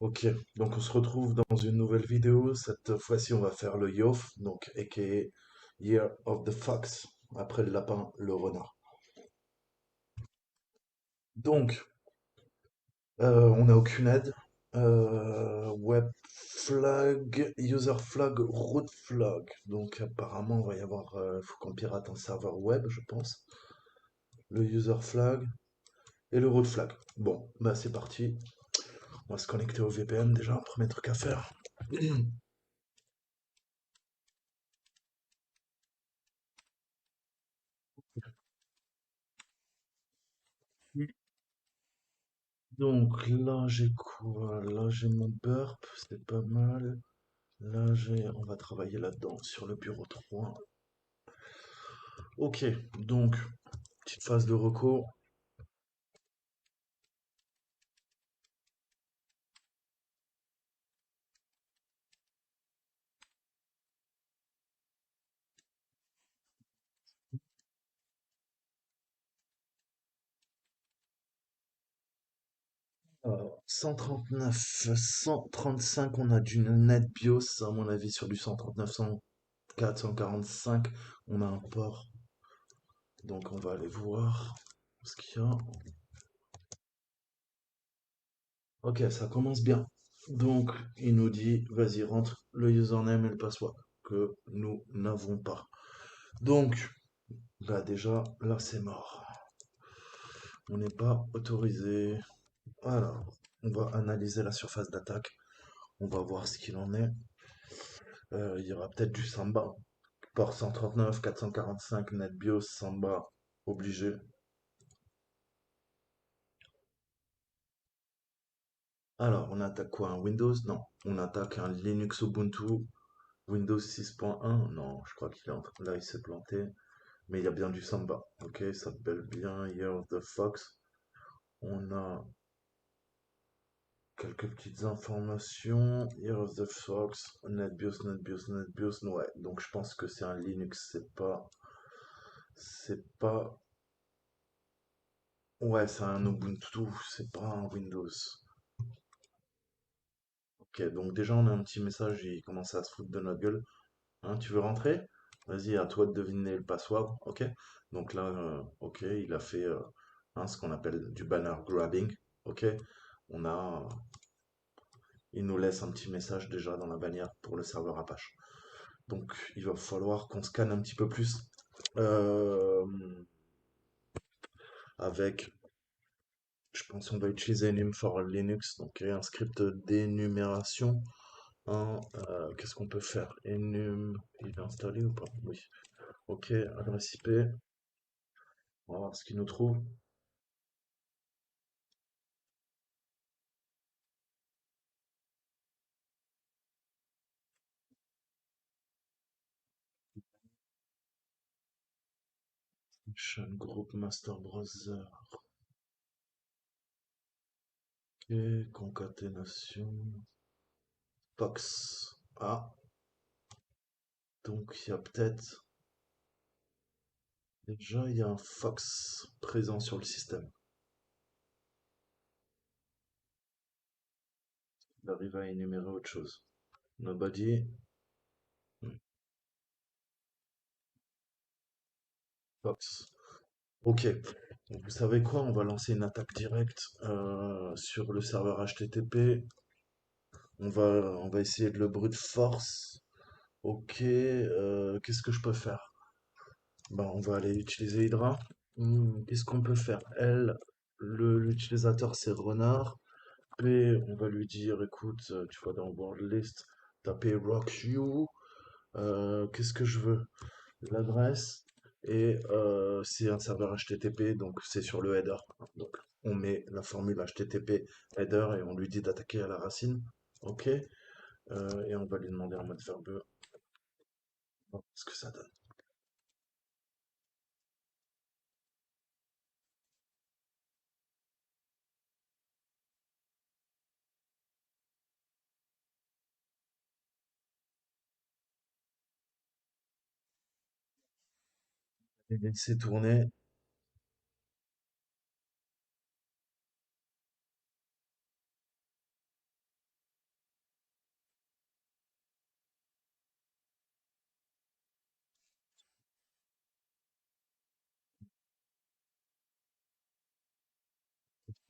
Ok, donc on se retrouve dans une nouvelle vidéo. Cette fois-ci, on va faire le Yof, donc aka Year of the Fox. Après le lapin, le renard. Donc, on n'a aucune aide. Web flag, user flag, root flag. Donc apparemment, il va y avoir, faut qu'on pirate un serveur web, je pense. Le user flag et le root flag. Bon, bah c'est parti. On va se connecter au VPN déjà, premier truc à faire. Donc là j'ai quoi? Là j'ai mon burp, c'est pas mal. Là j'ai, on va travailler là-dedans sur le bureau 3. Ok, donc petite phase de recours. 139, 135, on a du NetBIOS, à mon avis sur du 139, 104, 145, on a un port. Donc on va aller voir ce qu'il y a. Ok, ça commence bien. Donc il nous dit, vas-y rentre le username et le password que nous n'avons pas. Donc, bah déjà, là c'est mort. On n'est pas autorisé. Voilà. On va analyser la surface d'attaque. On va voir ce qu'il en est. Il y aura peut-être du Samba. Port 139, 445, NetBIOS, Samba, obligé. Alors, on attaque quoi? Un Windows? Non. On attaque un Linux Ubuntu. Windows 6.1? Non, je crois qu'il est en train... Là, il s'est planté. Mais il y a bien du Samba. Ok, ça s'appelle bien Year of the Fox. On a quelques petites informations. Year of the Fox, NetBIOS, NetBIOS, NetBIOS. Ouais, donc je pense que c'est un Linux, c'est pas. C'est pas. Ouais, c'est un Ubuntu, c'est pas un Windows. Ok, donc déjà on a un petit message, il commence à se foutre de notre gueule. Hein, tu veux rentrer? Vas-y, à toi de deviner le password. Ok. Donc là, ok, il a fait hein, ce qu'on appelle du banner grabbing. Ok. On a. Il nous laisse un petit message déjà dans la bannière pour le serveur Apache. Donc il va falloir qu'on scanne un petit peu plus euh, avec, je pense qu'on va utiliser enum for Linux, donc un script d'énumération. Qu'est-ce qu'on peut faire? Enum, il est installé ou pas? Oui. Ok, adresse IP, on va voir ce qu'il nous trouve. Function group master browser. Ok, concaténation. Fox. Ah, donc il y a peut-être. Déjà, il y a un Fox présent sur le système. Il arrive à énumérer autre chose. Nobody. Hmm, Fox. Ok. Donc, vous savez quoi? On va lancer une attaque directe sur le serveur HTTP. On va essayer de le brute force. Ok. Qu'est-ce que je peux faire? Ben, on va aller utiliser Hydra. Qu'est-ce qu'on peut faire? Elle, l'utilisateur, c'est Renard. P, on va lui dire, écoute, tu vois, dans World List, taper Rock You. Qu'est-ce que je veux? L'adresse. Et c'est un serveur HTTP, donc c'est sur le header. Donc on met la formule HTTP header et on lui dit d'attaquer à la racine. Ok. Et on va lui demander un mode verbeux. On va voir ce que ça donne. Et laisser tourner.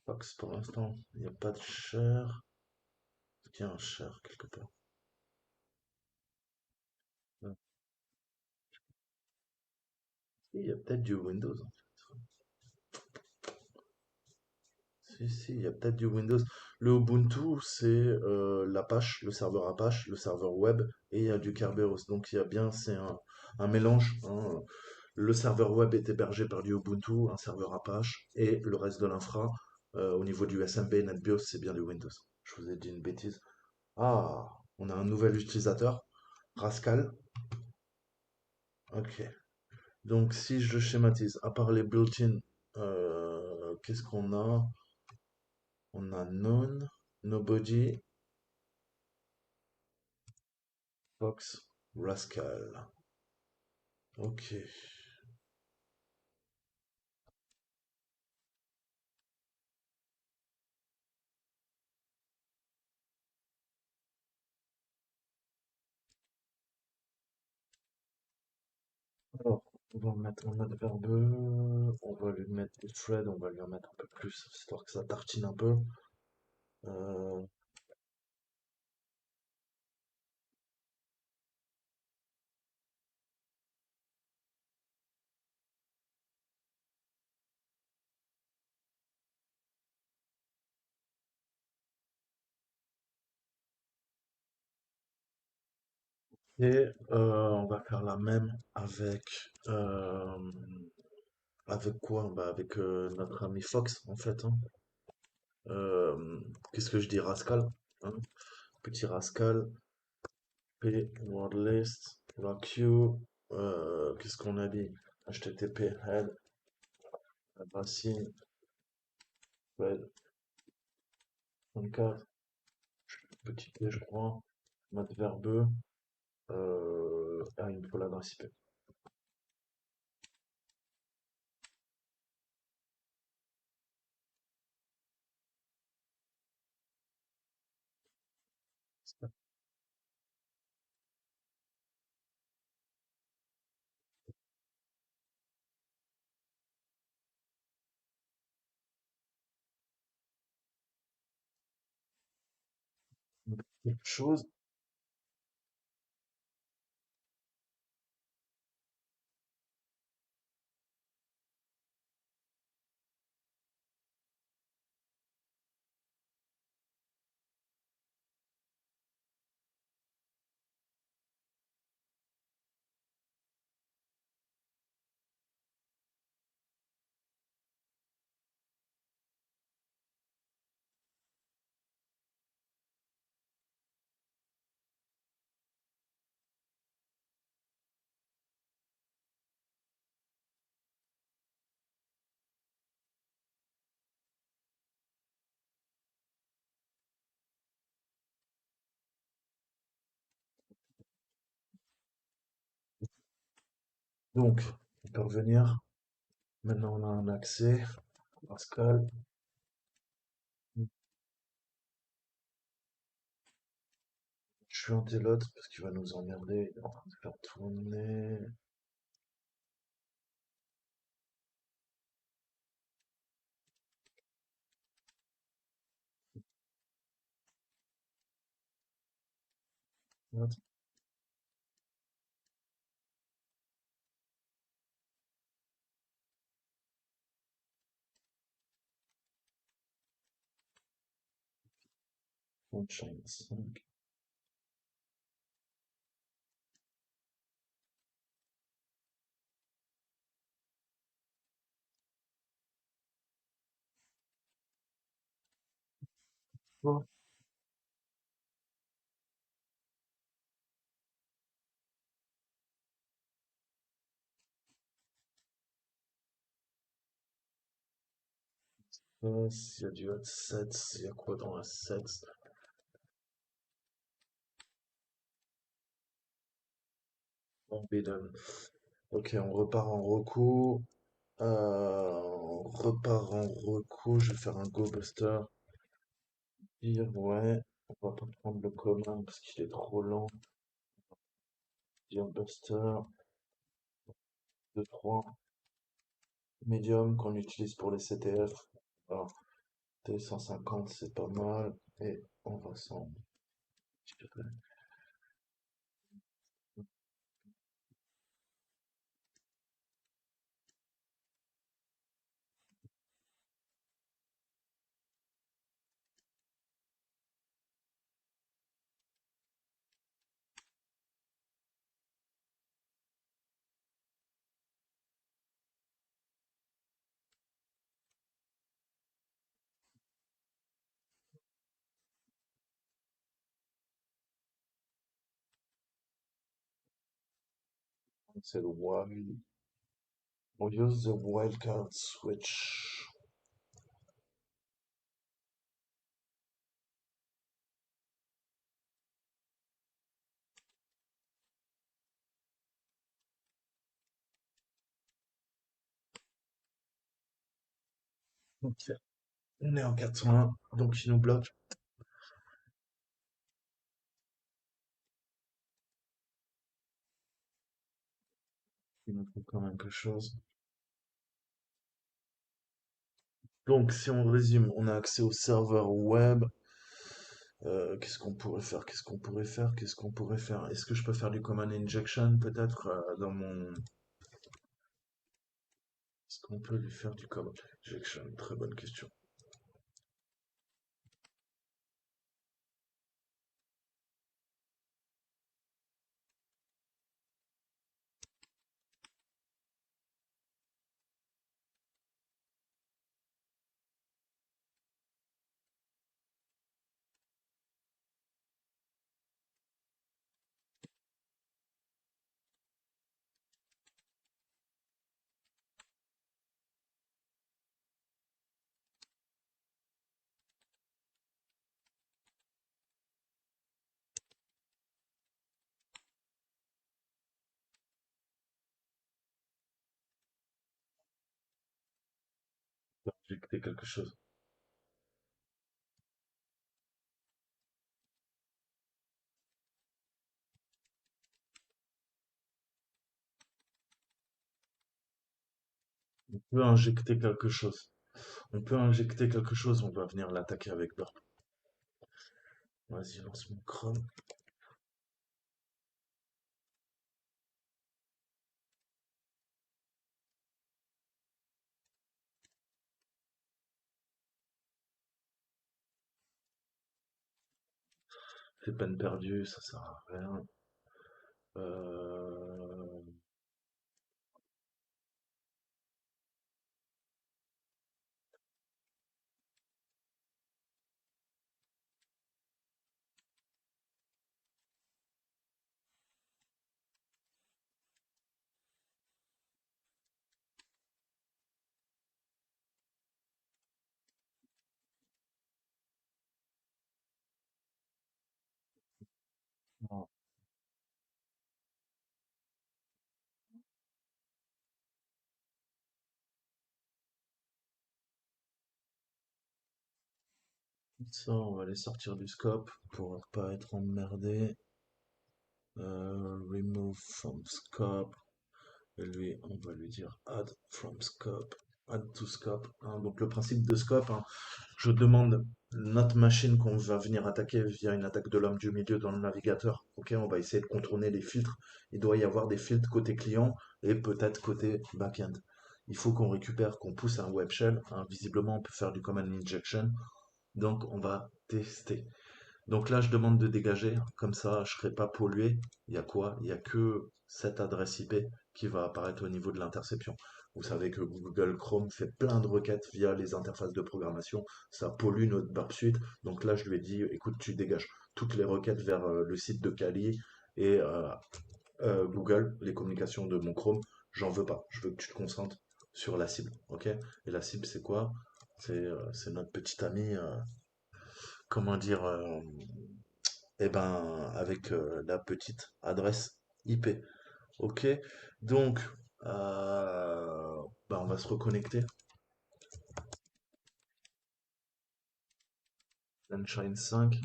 Fox pour l'instant, il n'y a pas de share. Est-ce qu'il y a un share quelque part? Non. Si, il y a peut-être du Windows, en fait. Si, il y a peut-être du Windows. Le Ubuntu, c'est l'Apache, le serveur Apache, le serveur web, et il y a du Kerberos. Donc il y a bien, c'est un mélange, hein. Le serveur web est hébergé par du Ubuntu, un serveur Apache, et le reste de l'infra, au niveau du SMB, NetBIOS, c'est bien du Windows. Je vous ai dit une bêtise. Ah, on a un nouvel utilisateur, Rascal. Ok. Donc si je schématise, à part les built-in, qu'est-ce qu'on a? On a None, Nobody, Fox, Rascal. Ok. Alors, on va mettre un mode verbeux, on va lui mettre des threads, on va lui en mettre un peu plus, histoire que ça tartine un peu. Euh, et on va faire la même avec quoi? Bah avec notre ami Fox en fait, hein. Euh, Qu'est-ce que je dis? Rascal, hein. Petit Rascal, P, wordlist, la Q, qu'est-ce qu'on a dit? HTTP head, racine, thread, 24, petit p je crois, mode verbeux, il me faut l'adresse IP. Quelque chose, donc, on peut revenir. Maintenant, on a un accès. Pascal, je suis un télote parce qu'il va nous emmerder. Il est en train de faire tourner. What? On chaîne 5. Oh, il y a du Hot il y a quoi dans Assets? Forbidden. Ok, on repart en recours. On repart en recours. Je vais faire un Go Buster. Dire, ouais. On va pas prendre le commun parce qu'il est trop lent. Dire Buster. 2, 3. Medium qu'on utilise pour les CTF. Voilà. T150, c'est pas mal. Et on va s'en... C'est le wild. On use the wildcard switch. Ok. On est en 401, donc il nous bloque. Il nous faut quand même quelque chose. Donc, si on résume, on a accès au serveur web. Qu'est-ce qu'on pourrait faire? Qu'est-ce qu'on pourrait faire? Qu'est-ce qu'on pourrait faire? Est-ce que je peux faire du command injection peut-être dans mon... Est-ce qu'on peut lui faire du command injection? Très bonne question. Injecter quelque chose. On peut injecter quelque chose. On peut injecter quelque chose, on va venir l'attaquer avec Burp. Vas-y, lance mon Chrome. C'est peine perdue, ça sert à rien. Euh... non, ça, on va les sortir du scope pour pas être emmerdé. Remove from scope. Et lui, on va lui dire add from scope. Add to scope, hein. Donc le principe de scope, hein, je demande notre machine qu'on va venir attaquer via une attaque de l'homme du milieu dans le navigateur. Ok, on va essayer de contourner les filtres. Il doit y avoir des filtres côté client et peut-être côté backend. Il faut qu'on récupère, qu'on pousse un web shell, hein. Visiblement, on peut faire du command injection. Donc on va tester. Donc là, je demande de dégager, comme ça, je ne serai pas pollué. Il y a quoi? Il y a que cette adresse IP qui va apparaître au niveau de l'interception. Vous savez que Google Chrome fait plein de requêtes via les interfaces de programmation. Ça pollue notre burp suite. Donc là, je lui ai dit, écoute, tu dégages toutes les requêtes vers le site de Kali et Google, les communications de mon Chrome. J'en veux pas. Je veux que tu te concentres sur la cible. Ok? Et la cible, c'est quoi? C'est notre petit ami, comment dire, eh ben, avec la petite adresse IP. Ok, donc bah, on va se reconnecter. Sunshine 5.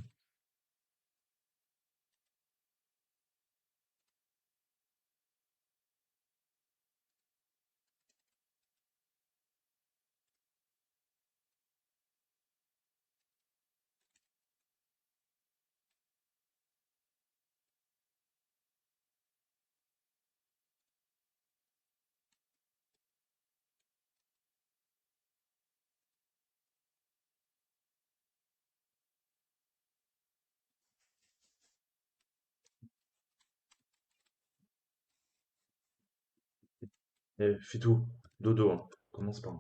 Eh, fais tout. Dodo, hein. Commence pas.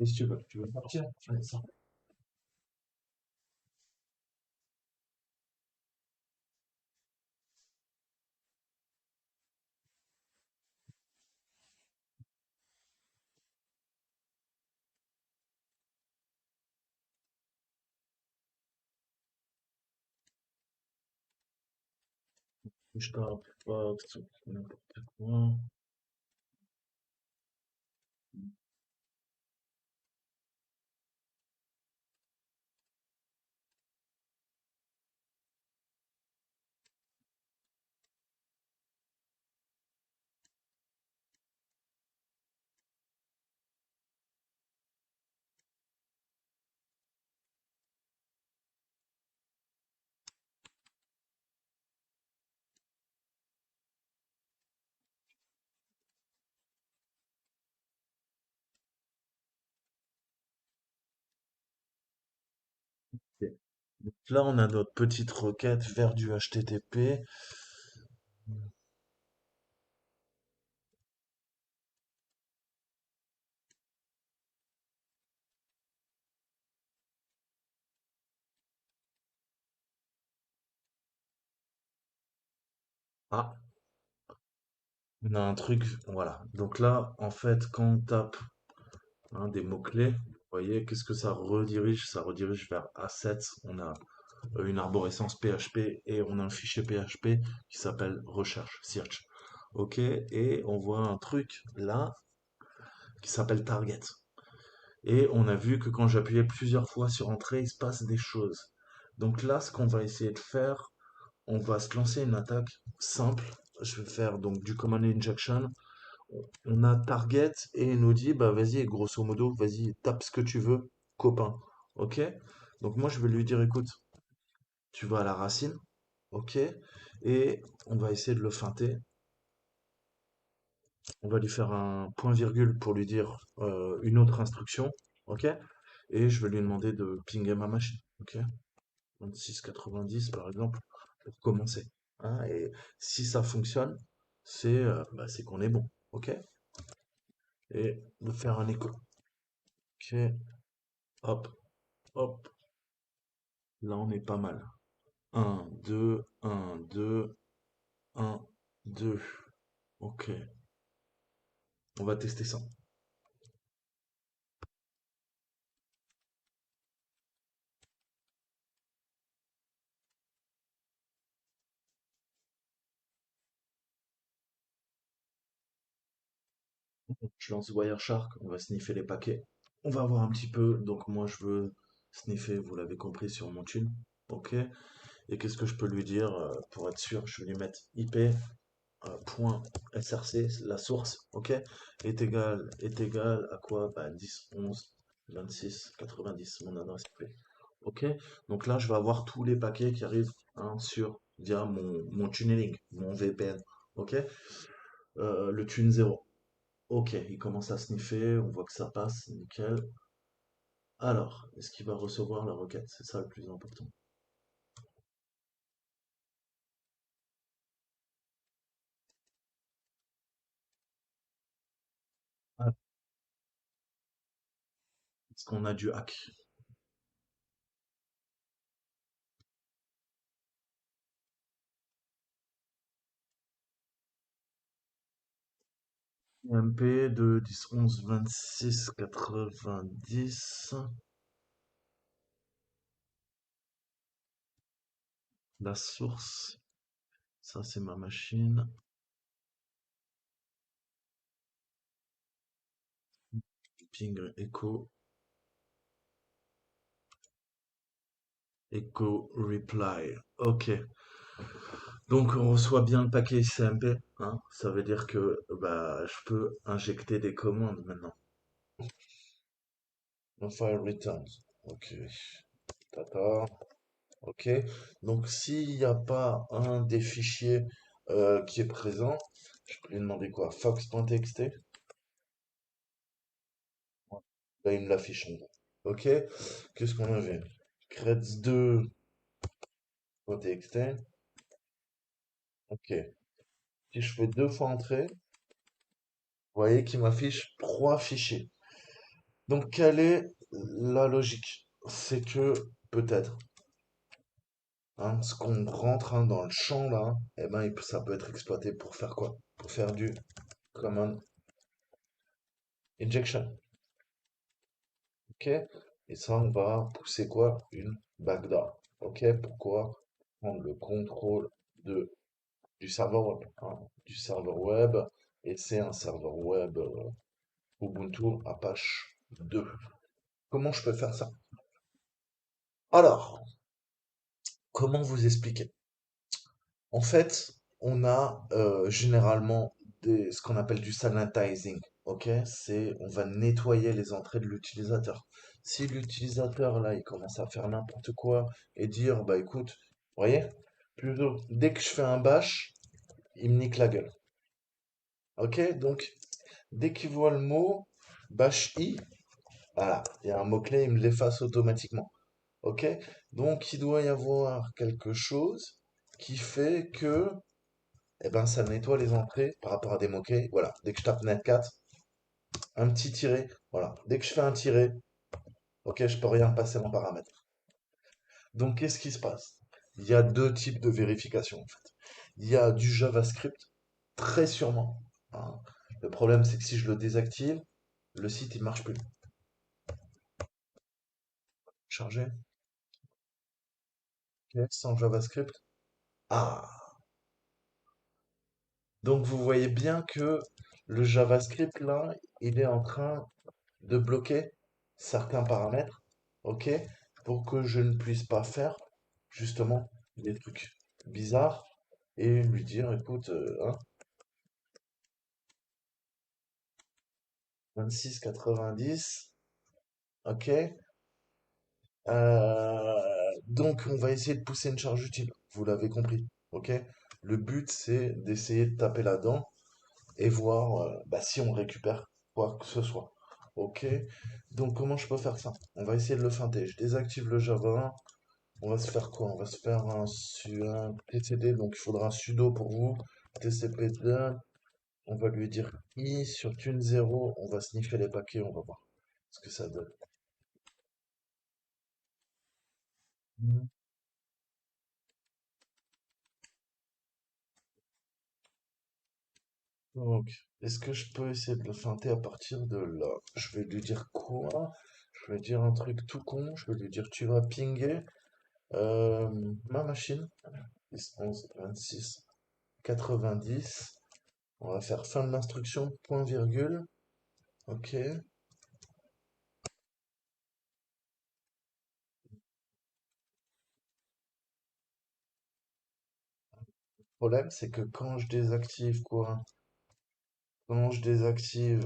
Et si tu veux, tu veux partir? Allez, sors. Je tape pas, n'importe quoi. Ok. Donc là, on a notre petite requête vers du HTTP. Ah, on a un truc, voilà. Donc là, en fait, quand on tape des mots-clés, vous voyez, qu'est-ce que ça redirige? Ça redirige vers assets. On a une arborescence PHP et on a un fichier PHP qui s'appelle recherche, search. Ok, et on voit un truc là qui s'appelle target. Et on a vu que quand j'appuyais plusieurs fois sur entrée, il se passe des choses. Donc là, ce qu'on va essayer de faire, on va se lancer une attaque simple. Je vais faire donc du command injection. On a target et il nous dit, bah vas-y, grosso modo, vas-y, tape ce que tu veux, copain. Ok? Donc moi, je vais lui dire, écoute, tu vas à la racine, ok? Et on va essayer de le feinter. On va lui faire un point virgule pour lui dire une autre instruction, ok? Et je vais lui demander de pinger ma machine, ok? 2690 par exemple, pour commencer. Hein, et si ça fonctionne, c'est qu'on est bon, ok? Et de faire un écho. Ok, hop, hop, là on est pas mal. Un, deux, un, deux, un, deux. Ok, on va tester ça. Je lance Wireshark, on va sniffer les paquets. On va voir un petit peu. Donc moi je veux sniffer, vous l'avez compris, sur mon tune. Ok. Et qu'est-ce que je peux lui dire pour être sûr? Je vais lui mettre IP point .src, la source, ok, est égal à quoi? Bah 10, 11, 26, 90, mon adresse IP. Ok. Donc là je vais avoir tous les paquets qui arrivent hein, via mon tunneling, mon VPN. Ok. Le tune 0. Ok, il commence à sniffer, on voit que ça passe, nickel. Alors, est-ce qu'il va recevoir la requête? C'est ça le plus important. Ah, est-ce qu'on a du hack? MP de 10, 11, 26, 90. La source, ça c'est ma machine. Ping echo, echo reply. Ok. Donc on reçoit bien le paquet CMP, hein. Ça veut dire que bah je peux injecter des commandes maintenant. No file returns. Ok. D'accord. Ok. Donc s'il n'y a pas un des fichiers qui est présent, je peux lui demander quoi? Fox.txt. Là, il me l'affiche en gros. Ok. Qu'est-ce qu'on avait? creds2.txt. Ok. Si je fais deux fois entrée, voyez qu'il m'affiche trois fichiers. Donc, quelle est la logique? C'est que peut-être, hein, ce qu'on rentre hein, dans le champ là, eh ben, ça peut être exploité pour faire quoi? Pour faire du command injection. Ok? Et ça, on va pousser quoi? Une backdoor. Ok? Pourquoi? Prendre le contrôle de, du serveur web. Hein, du serveur web. Et c'est un serveur web Ubuntu Apache 2. Comment je peux faire ça? Alors, comment vous expliquer? En fait, on a généralement ce qu'on appelle du sanitizing. Ok? On va nettoyer les entrées de l'utilisateur. Si l'utilisateur là, il commence à faire n'importe quoi et dire, bah écoute, vous voyez, plutôt dès que je fais un bash, il me nique la gueule. Ok? Donc, dès qu'il voit le mot bash i, voilà, il y a un mot-clé, il me l'efface automatiquement. Ok? Donc, il doit y avoir quelque chose qui fait que eh ben, ça nettoie les entrées par rapport à des mots-clés. Voilà, dès que je tape netcat, un petit tiret. Voilà, dès que je fais un tiret, ok, je peux rien passer en paramètre. Donc, qu'est-ce qui se passe? Il y a deux types de vérification en fait. Il y a du JavaScript, très sûrement. Hein. Le problème, c'est que si je le désactive, le site il marche plus. Chargé, ok, sans JavaScript. Ah, donc vous voyez bien que le JavaScript là, il est en train de bloquer certains paramètres, ok, pour que je ne puisse pas faire justement des trucs bizarres et lui dire, écoute, hein, 26,90, ok, donc on va essayer de pousser une charge utile, vous l'avez compris, ok. Le but c'est d'essayer de taper là-dedans et voir bah, si on récupère quoi que ce soit. Ok, donc comment je peux faire ça? On va essayer de le feinter. Je désactive le Java. On va se faire quoi? On va se faire un TCD, donc il faudra un sudo pour vous. TCP2, on va lui dire i sur tune 0, on va sniffer les paquets, on va voir ce que ça donne. Mhm. Donc, est-ce que je peux essayer de le feinter à partir de là? Je vais lui dire quoi? Je vais dire un truc tout con, je vais lui dire tu vas pinguer euh, ma machine, 10, 11, 26, 90. On va faire fin de l'instruction, point virgule. Ok. Problème, c'est que quand je désactive quoi? Quand je désactive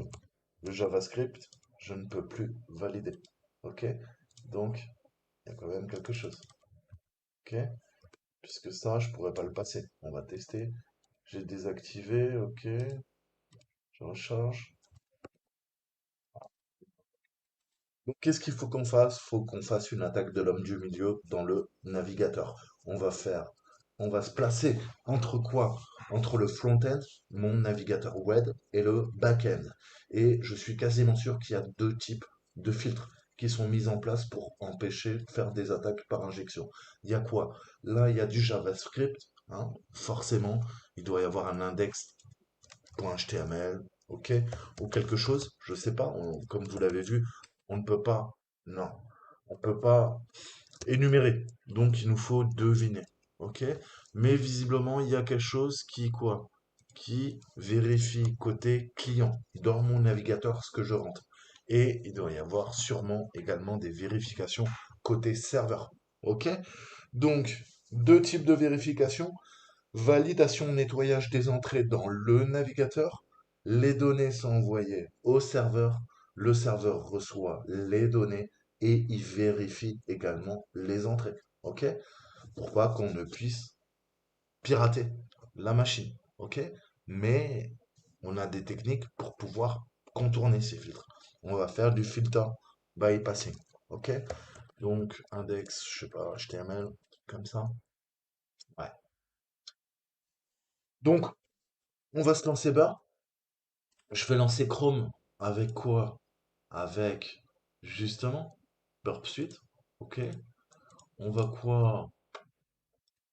le JavaScript, je ne peux plus valider. Ok? Donc, il y a quand même quelque chose. Ok? Puisque ça, je pourrais pas le passer. On va tester. J'ai désactivé. Ok. Je recharge. Donc, qu'est-ce qu'il faut qu'on fasse? Faut qu'on fasse une attaque de l'homme du milieu dans le navigateur. On va faire, on va se placer entre quoi? Entre le front-end, mon navigateur web, et le back-end. Et je suis quasiment sûr qu'il y a deux types de filtres qui sont mis en place pour empêcher de faire des attaques par injection. Il y a quoi? Là, il y a du JavaScript, hein, forcément. Il doit y avoir un index.html, ok, ou quelque chose, je sais pas, comme vous l'avez vu, on ne peut pas, non, on peut pas énumérer, donc il nous faut deviner, ok, mais visiblement il y a quelque chose qui, quoi, qui vérifie côté client, dans mon navigateur, ce que je rentre, et il doit y avoir sûrement également des vérifications côté serveur, ok, donc deux types de vérifications. Validation, nettoyage des entrées dans le navigateur. Les données sont envoyées au serveur. Le serveur reçoit les données et il vérifie également les entrées. OK? Pour pas qu'on ne puisse pirater la machine. OK? Mais on a des techniques pour pouvoir contourner ces filtres. On va faire du filter bypassing. OK? Donc, index, je sais pas, HTML, comme ça. Ouais. Donc, on va se lancer bas. Je vais lancer Chrome avec quoi? Avec justement Burp Suite. Ok. On va quoi?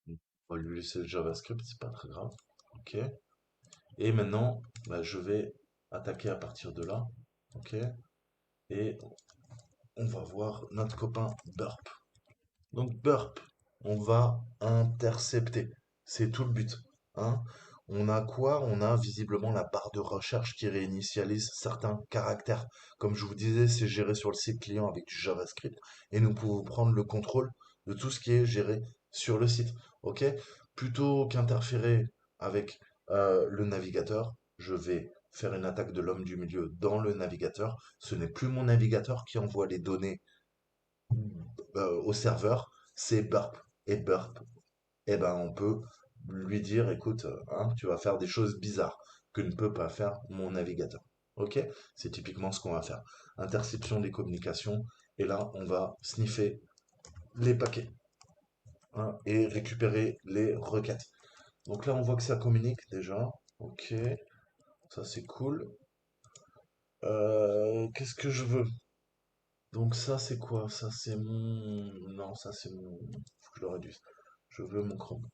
On va lui laisser le JavaScript, c'est pas très grave. Ok. Et maintenant, bah, je vais attaquer à partir de là. Ok. Et on va voir notre copain Burp. Donc Burp, on va intercepter. C'est tout le but. Hein. On a quoi? On a visiblement la barre de recherche qui réinitialise certains caractères. Comme je vous disais, c'est géré sur le site client avec du JavaScript et nous pouvons prendre le contrôle de tout ce qui est géré sur le site. Ok? Plutôt qu'interférer avec le navigateur, je vais faire une attaque de l'homme du milieu dans le navigateur. Ce n'est plus mon navigateur qui envoie les données au serveur, c'est Burp. Et Burp, eh ben, on peut lui dire, écoute, hein, tu vas faire des choses bizarres que ne peut pas faire mon navigateur. Ok? C'est typiquement ce qu'on va faire. Interception des communications. Et là, on va sniffer les paquets, hein, et récupérer les requêtes. Donc là, on voit que ça communique déjà. Ok, ça c'est cool. Qu'est-ce que je veux? Donc ça c'est quoi? Ça c'est mon... Non, ça c'est mon... Faut que je le réduise. Je veux mon Chrome.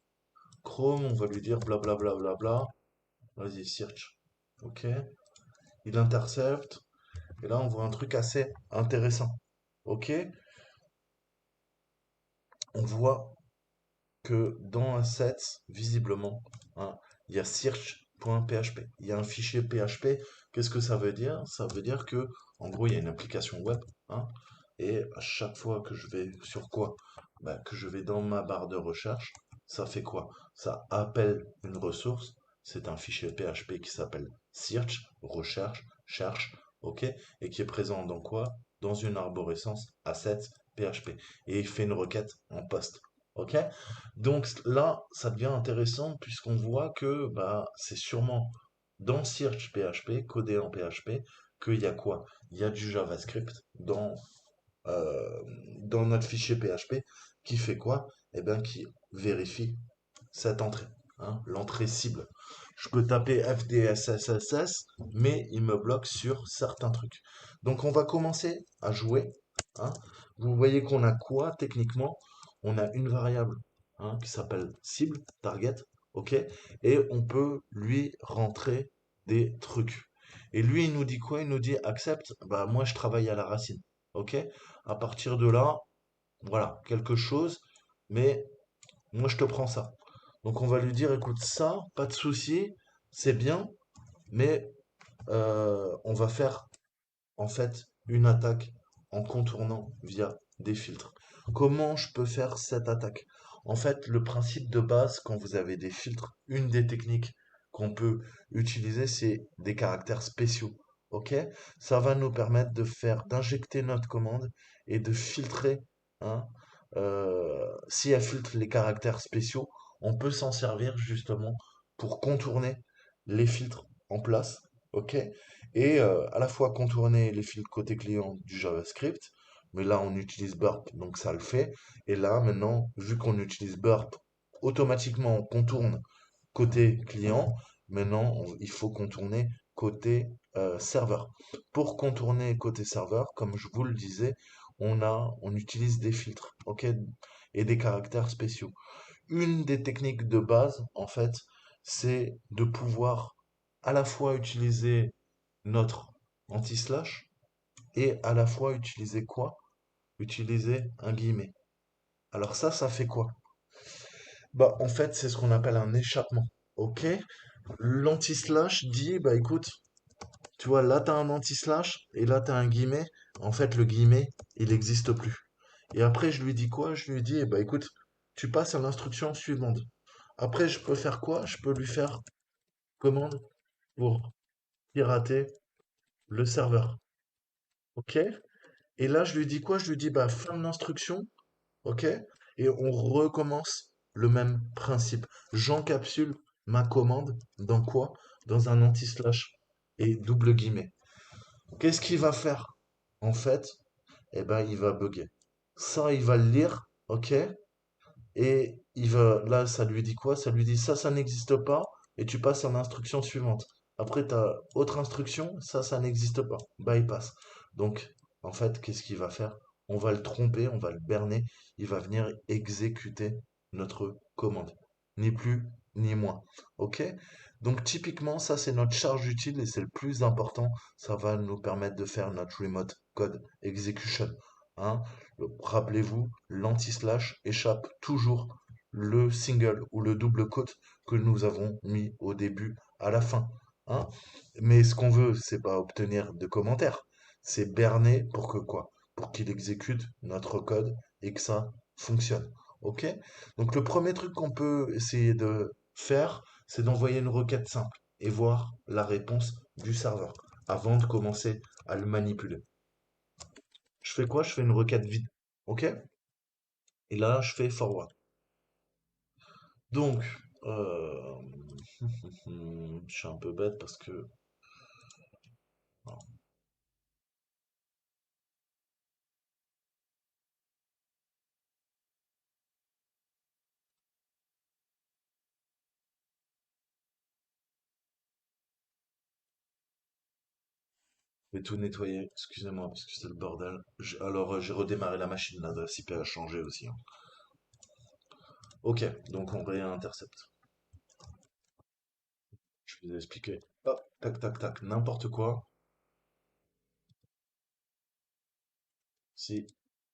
Chrome, on va lui dire blablabla. Bla, bla, bla, bla. Vas-y, search. Ok. Il intercepte. Et là, on voit un truc assez intéressant. Ok. On voit que dans Assets, visiblement, hein, il y a search.php. Il y a un fichier PHP. Qu'est-ce que ça veut dire? Ça veut dire que, en gros, il y a une application web, hein, et à chaque fois que je vais sur quoi? Bah, que je vais dans ma barre de recherche, ça fait quoi? Ça appelle une ressource. C'est un fichier PHP qui s'appelle search, recherche, cherche, ok, et qui est présent dans quoi? Dans une arborescence assets PHP. Et il fait une requête en post. Ok? Donc là, ça devient intéressant puisqu'on voit que bah, c'est sûrement dans Search PHP, codé en PHP, qu'il y a quoi? Il y a du JavaScript euh, dans notre fichier PHP qui fait quoi? Eh bien, qui vérifie cette entrée, hein, l'entrée cible. Je peux taper FDSSSS, mais il me bloque sur certains trucs. Donc on va commencer à jouer, hein. Vous voyez qu'on a quoi techniquement? On a une variable, hein, qui s'appelle cible, target, ok? Et on peut lui rentrer des trucs. Et lui, il nous dit quoi? Il nous dit accept. Bah moi, je travaille à la racine, ok? À partir de là, voilà, quelque chose, mais moi, je te prends ça. Donc on va lui dire, écoute, ça, pas de souci, c'est bien, mais on va faire en fait une attaque en contournant via des filtres. Comment je peux faire cette attaque? En fait, le principe de base, quand vous avez des filtres, une des techniques qu'on peut utiliser, c'est des caractères spéciaux. Ok? Ça va nous permettre de faire, d'injecter notre commande et de filtrer, hein. Si elle filtre les caractères spéciaux, on peut s'en servir justement pour contourner les filtres en place. Ok? Et à la fois contourner les filtres côté client du JavaScript, mais là on utilise Burp, donc ça le fait. Et là maintenant, vu qu'on utilise Burp, automatiquement on contourne côté client. Maintenant, il faut contourner côté serveur. Pour contourner côté serveur, comme je vous le disais, on utilise des filtres, ok, et des caractères spéciaux. Une des techniques de base, en fait, c'est de pouvoir à la fois utiliser notre anti-slash et à la fois utiliser quoi? Utiliser un guillemet. Alors ça fait quoi? Bah en fait c'est ce qu'on appelle un échappement. Ok? L'anti-slash dit bah écoute, tu vois là t'as un anti-slash et là t'as un guillemet. En fait le guillemet il n'existe plus. Et après je lui dis quoi? Je lui dis bah écoute, tu passes à l'instruction suivante. Après je peux faire quoi? Je peux lui faire commande pour pirater le serveur. Ok? Et là, je lui dis quoi? Je lui dis, bah, fin de l'instruction, ok? Et on recommence le même principe. J'encapsule ma commande dans quoi? Dans un anti-slash et double guillemets. Qu'est-ce qu'il va faire? En fait, eh ben, il va bugger. Ça, il va le lire, ok? Et là, ça lui dit quoi? Ça lui dit, ça n'existe pas, et tu passes à l'instruction suivante. Après, tu as autre instruction, ça n'existe pas. Bypass. Donc, en fait, qu'est-ce qu'il va faire? On va le tromper, on va le berner. Il va venir exécuter notre commande. Ni plus, ni moins. OK? Donc, typiquement, ça, c'est notre charge utile et c'est le plus important. Ça va nous permettre de faire notre remote code execution. Hein? Rappelez-vous, l'anti-slash échappe toujours le single ou le double quote que nous avons mis au début à la fin. Hein. Mais ce qu'on veut, c'est pas obtenir de commentaires, c'est berner pour que quoi? Pour qu'il exécute notre code et que ça fonctionne. Ok? Donc le premier truc qu'on peut essayer de faire, c'est d'envoyer une requête simple et voir la réponse du serveur avant de commencer à le manipuler. Je fais quoi? Je fais une requête vide. Ok? Et là, je fais forward. Donc, euh, je suis un peu bête parce que je vais tout nettoyer, excusez-moi, parce que c'est le bordel. J'ai redémarré la machine, l'adresse IP a changé aussi. Hein. Ok, donc on réintercepte. Je vais vous expliquer. Hop, tac, tac, tac, n'importe quoi. C'est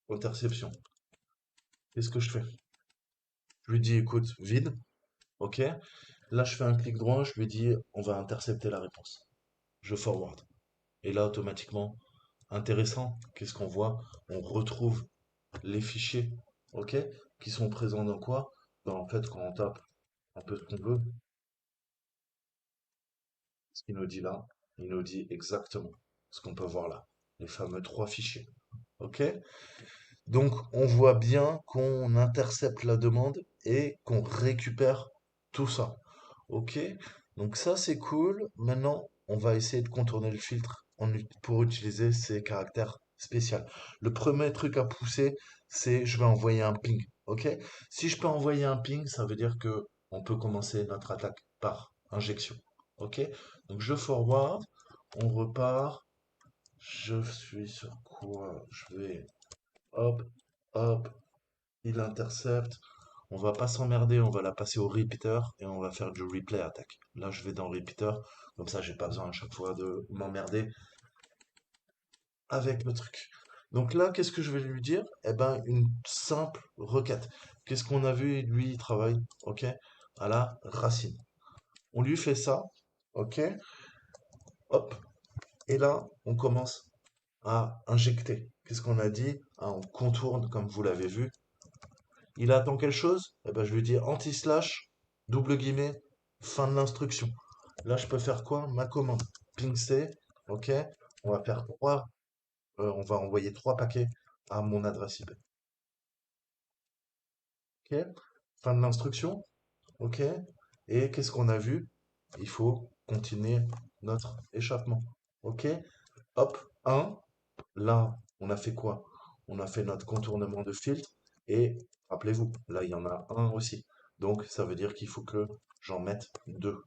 interception. Qu'est-ce que je fais? Je lui dis, écoute, vide, ok. Là, je fais un clic droit, je lui dis, on va intercepter la réponse. Je forward. Et là, automatiquement, intéressant, qu'est-ce qu'on voit? On retrouve les fichiers, ok, qui sont présents dans quoi? En fait, quand on tape un peu ce qu'on veut, ce qu'il nous dit là, il nous dit exactement ce qu'on peut voir là, les fameux trois fichiers. OK? Donc, on voit bien qu'on intercepte la demande et qu'on récupère tout ça. OK? Donc ça, c'est cool. Maintenant, on va essayer de contourner le filtre pour utiliser ces caractères spéciaux. Le premier truc à pousser, c'est je vais envoyer un ping. OK? Si je peux envoyer un ping, ça veut dire que on peut commencer notre attaque par injection. OK? Donc je forward, on repart. Je suis sur quoi? Je vais hop, hop, il intercepte. On va pas s'emmerder, on va la passer au repeater et on va faire du replay attack. Là, je vais dans repeater, comme ça, j'ai pas besoin à chaque fois de m'emmerder avec le truc. Donc là, qu'est-ce que je vais lui dire? Eh ben, une simple requête. Qu'est-ce qu'on a vu? Lui, il travaille, ok, à la racine. On lui fait ça, ok, hop, et là, on commence à injecter. Qu'est-ce qu'on a dit? Ah, on contourne, comme vous l'avez vu. Il attend quelque chose? Eh ben, je lui dis anti-slash, double guillemets, fin de l'instruction. Là, je peux faire quoi? Ma commande. Ping C, ok. On va envoyer trois paquets à mon adresse IP. Ok. Fin de l'instruction, ok. Et qu'est-ce qu'on a vu? Il faut continuer notre échappement. Ok. Hop, un. Là, on a fait quoi? On a fait notre contournement de filtre et rappelez-vous, là, il y en a un aussi. Donc, ça veut dire qu'il faut que j'en mette deux.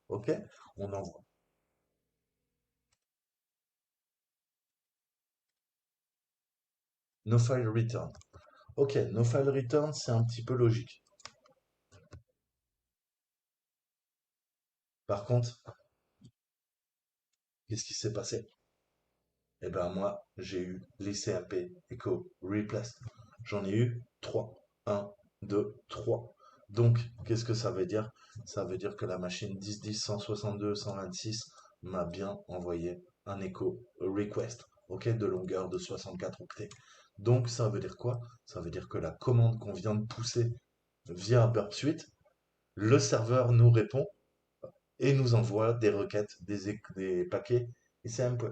OK? On envoie. No file return. OK, no file return, c'est un petit peu logique. Par contre, qu'est-ce qui s'est passé? Eh ben, moi, j'ai eu les CMP Echo Replace. J'en ai eu trois. Un, deux, trois. Donc, qu'est-ce que ça veut dire? Ça veut dire que la machine 10.10.162.126 m'a bien envoyé un echo request, ok, de longueur de 64 octets. Donc, ça veut dire quoi? Ça veut dire que la commande qu'on vient de pousser via Burp Suite, le serveur nous répond et nous envoie des requêtes, des paquets ICMP.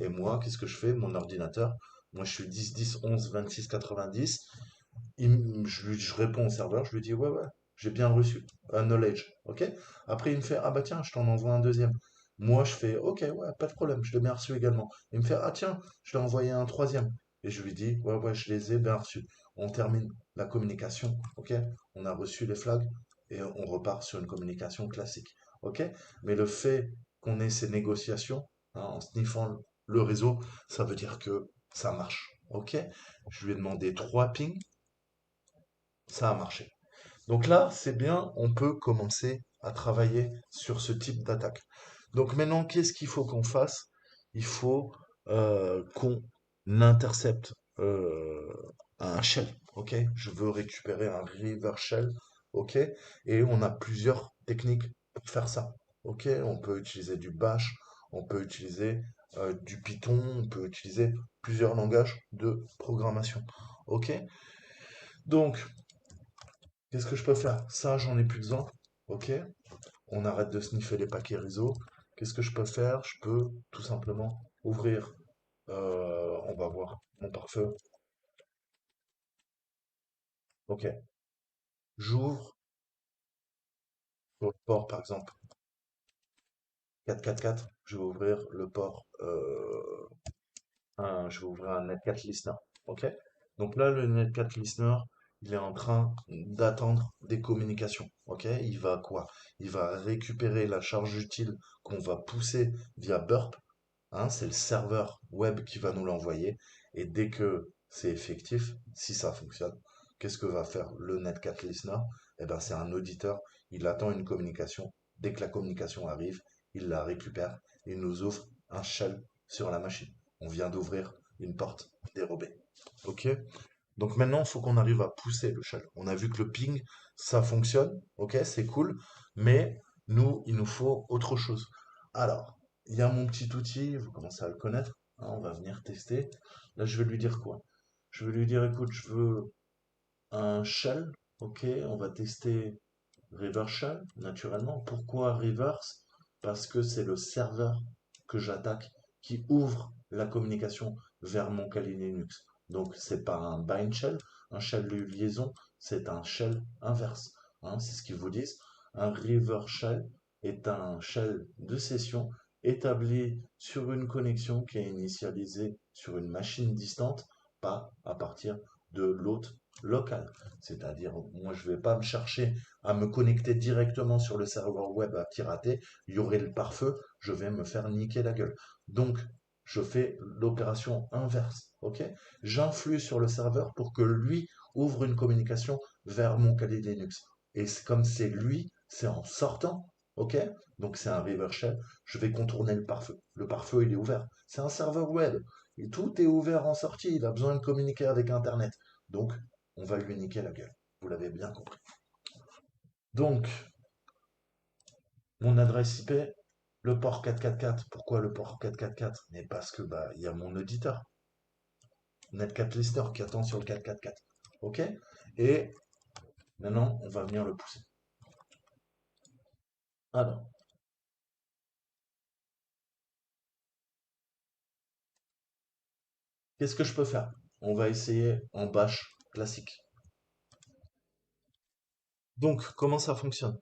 Et moi, qu'est-ce que je fais? Mon ordinateur, moi je suis 10, 10, 11, 26, 90. Je réponds au serveur, je lui dis ouais, ouais, j'ai bien reçu un knowledge. Ok? Après, il me fait ah bah tiens, je t'en envoie un deuxième. Moi, je fais ok, ouais, pas de problème, je l'ai bien reçu également. Il me fait ah tiens, je t'ai envoyé un troisième. Et je lui dis ouais, ouais, je les ai bien reçus. On termine la communication. Ok? On a reçu les flags et on repart sur une communication classique. Ok? Mais le fait qu'on ait ces négociations, hein, en sniffant le réseau, ça veut dire que ça marche. Ok? Je lui ai demandé 3 pings, ça a marché. Donc là, c'est bien, on peut commencer à travailler sur ce type d'attaque. Donc maintenant, qu'est-ce qu'il faut qu'on fasse? Il faut qu'on intercepte un shell, ok? Je veux récupérer un river shell, ok? Et on a plusieurs techniques pour faire ça, ok? On peut utiliser du bash, on peut utiliser du Python, on peut utiliser plusieurs langages de programmation, ok? Donc, qu'est-ce que je peux faire? Ça, j'en ai plus besoin, ok? On arrête de sniffer les paquets réseau. Qu'est-ce que je peux faire? Je peux tout simplement ouvrir, on va voir mon pare-feu. Ok, j'ouvre sur le port par exemple 444. Je vais ouvrir le port, je vais ouvrir un Netcat Listener. Ok, donc là le Netcat Listener, il est en train d'attendre des communications. Ok, il va quoi? Il va récupérer la charge utile qu'on va pousser via Burp. Hein, c'est le serveur web qui va nous l'envoyer. Et dès que c'est effectif, si ça fonctionne, qu'est-ce que va faire le Netcat Listener? Eh ben, c'est un auditeur. Il attend une communication. Dès que la communication arrive, il la récupère. Il nous ouvre un shell sur la machine. On vient d'ouvrir une porte dérobée. OK? Donc maintenant, il faut qu'on arrive à pousser le shell. On a vu que le ping, ça fonctionne. OK, c'est cool. Mais nous, il nous faut autre chose. Alors, il y a mon petit outil, vous commencez à le connaître, hein, on va venir tester. Là, je vais lui dire quoi? Je vais lui dire, écoute, je veux un shell, ok, on va tester reverse shell, naturellement. Pourquoi reverse? Parce que c'est le serveur que j'attaque qui ouvre la communication vers mon Kali Linux. Donc, c'est pas un bind shell, un shell de liaison, c'est un shell inverse. Hein, c'est ce qu'ils vous disent. Un reverse shell est un shell de session établi sur une connexion qui est initialisée sur une machine distante, pas à partir de l'hôte local. C'est-à-dire, moi, je ne vais pas me chercher à me connecter directement sur le serveur web à pirater. Il y aurait le pare-feu, je vais me faire niquer la gueule. Donc, je fais l'opération inverse. Ok? J'influe sur le serveur pour que lui ouvre une communication vers mon Kali Linux. Et comme c'est lui, c'est en sortant. Ok? Donc, c'est un reverse shell. Je vais contourner le pare-feu. Le pare-feu, il est ouvert. C'est un serveur web. Et tout est ouvert en sortie. Il a besoin de communiquer avec Internet. Donc, on va lui niquer la gueule. Vous l'avez bien compris. Donc, mon adresse IP, le port 444. Pourquoi le port 444? Mais parce que bah il y a mon auditeur, Netcat Listener, qui attend sur le 444. Ok? Et maintenant, on va venir le pousser. Alors, qu'est-ce que je peux faire? On va essayer en bash classique. Donc, comment ça fonctionne?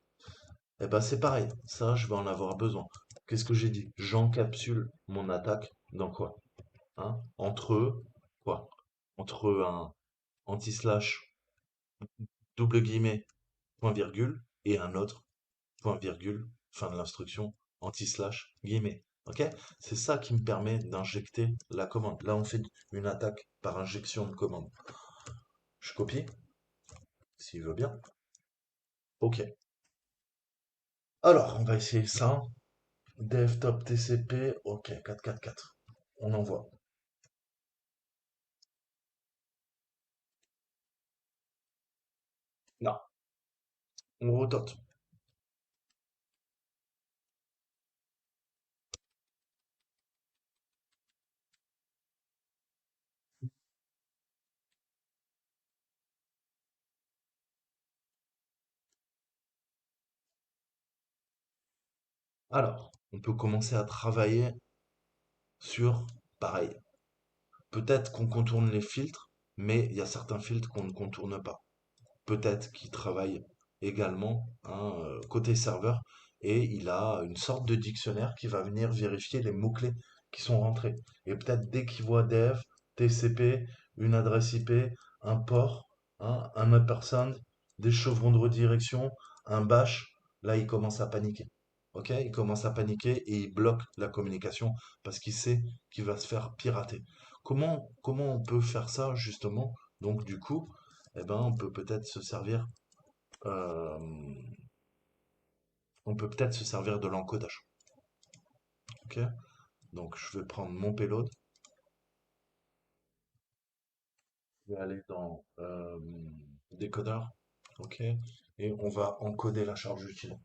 Eh ben, c'est pareil. Ça, je vais en avoir besoin. Qu'est-ce que j'ai dit? J'encapsule mon attaque dans quoi? Hein? Entre quoi? Entre un anti-slash double guillemets point virgule et un autre point virgule fin de l'instruction anti-slash guillemets. Ok? C'est ça qui me permet d'injecter la commande. Là, on fait une attaque par injection de commande. Je copie, s'il veut bien. Ok. Alors, on va essayer ça. Devtop TCP. Ok, 444. On envoie. Non, on rotote. Alors, on peut commencer à travailler sur, pareil, peut-être qu'on contourne les filtres, mais il y a certains filtres qu'on ne contourne pas. Peut-être qu'il travaille également hein, côté serveur et il a une sorte de dictionnaire qui va venir vérifier les mots-clés qui sont rentrés. Et peut-être dès qu'il voit dev, TCP, une adresse IP, un port, hein, un ampersand, des chevrons de redirection, un bash, là il commence à paniquer. ok? Il commence à paniquer et il bloque la communication parce qu'il sait qu'il va se faire pirater. Comment on peut faire ça justement? Donc du coup, eh ben, euh, on peut peut-être se servir de l'encodage, ok? Donc je vais prendre mon payload, je vais aller dans décodeur, ok? Et on va encoder la charge utile.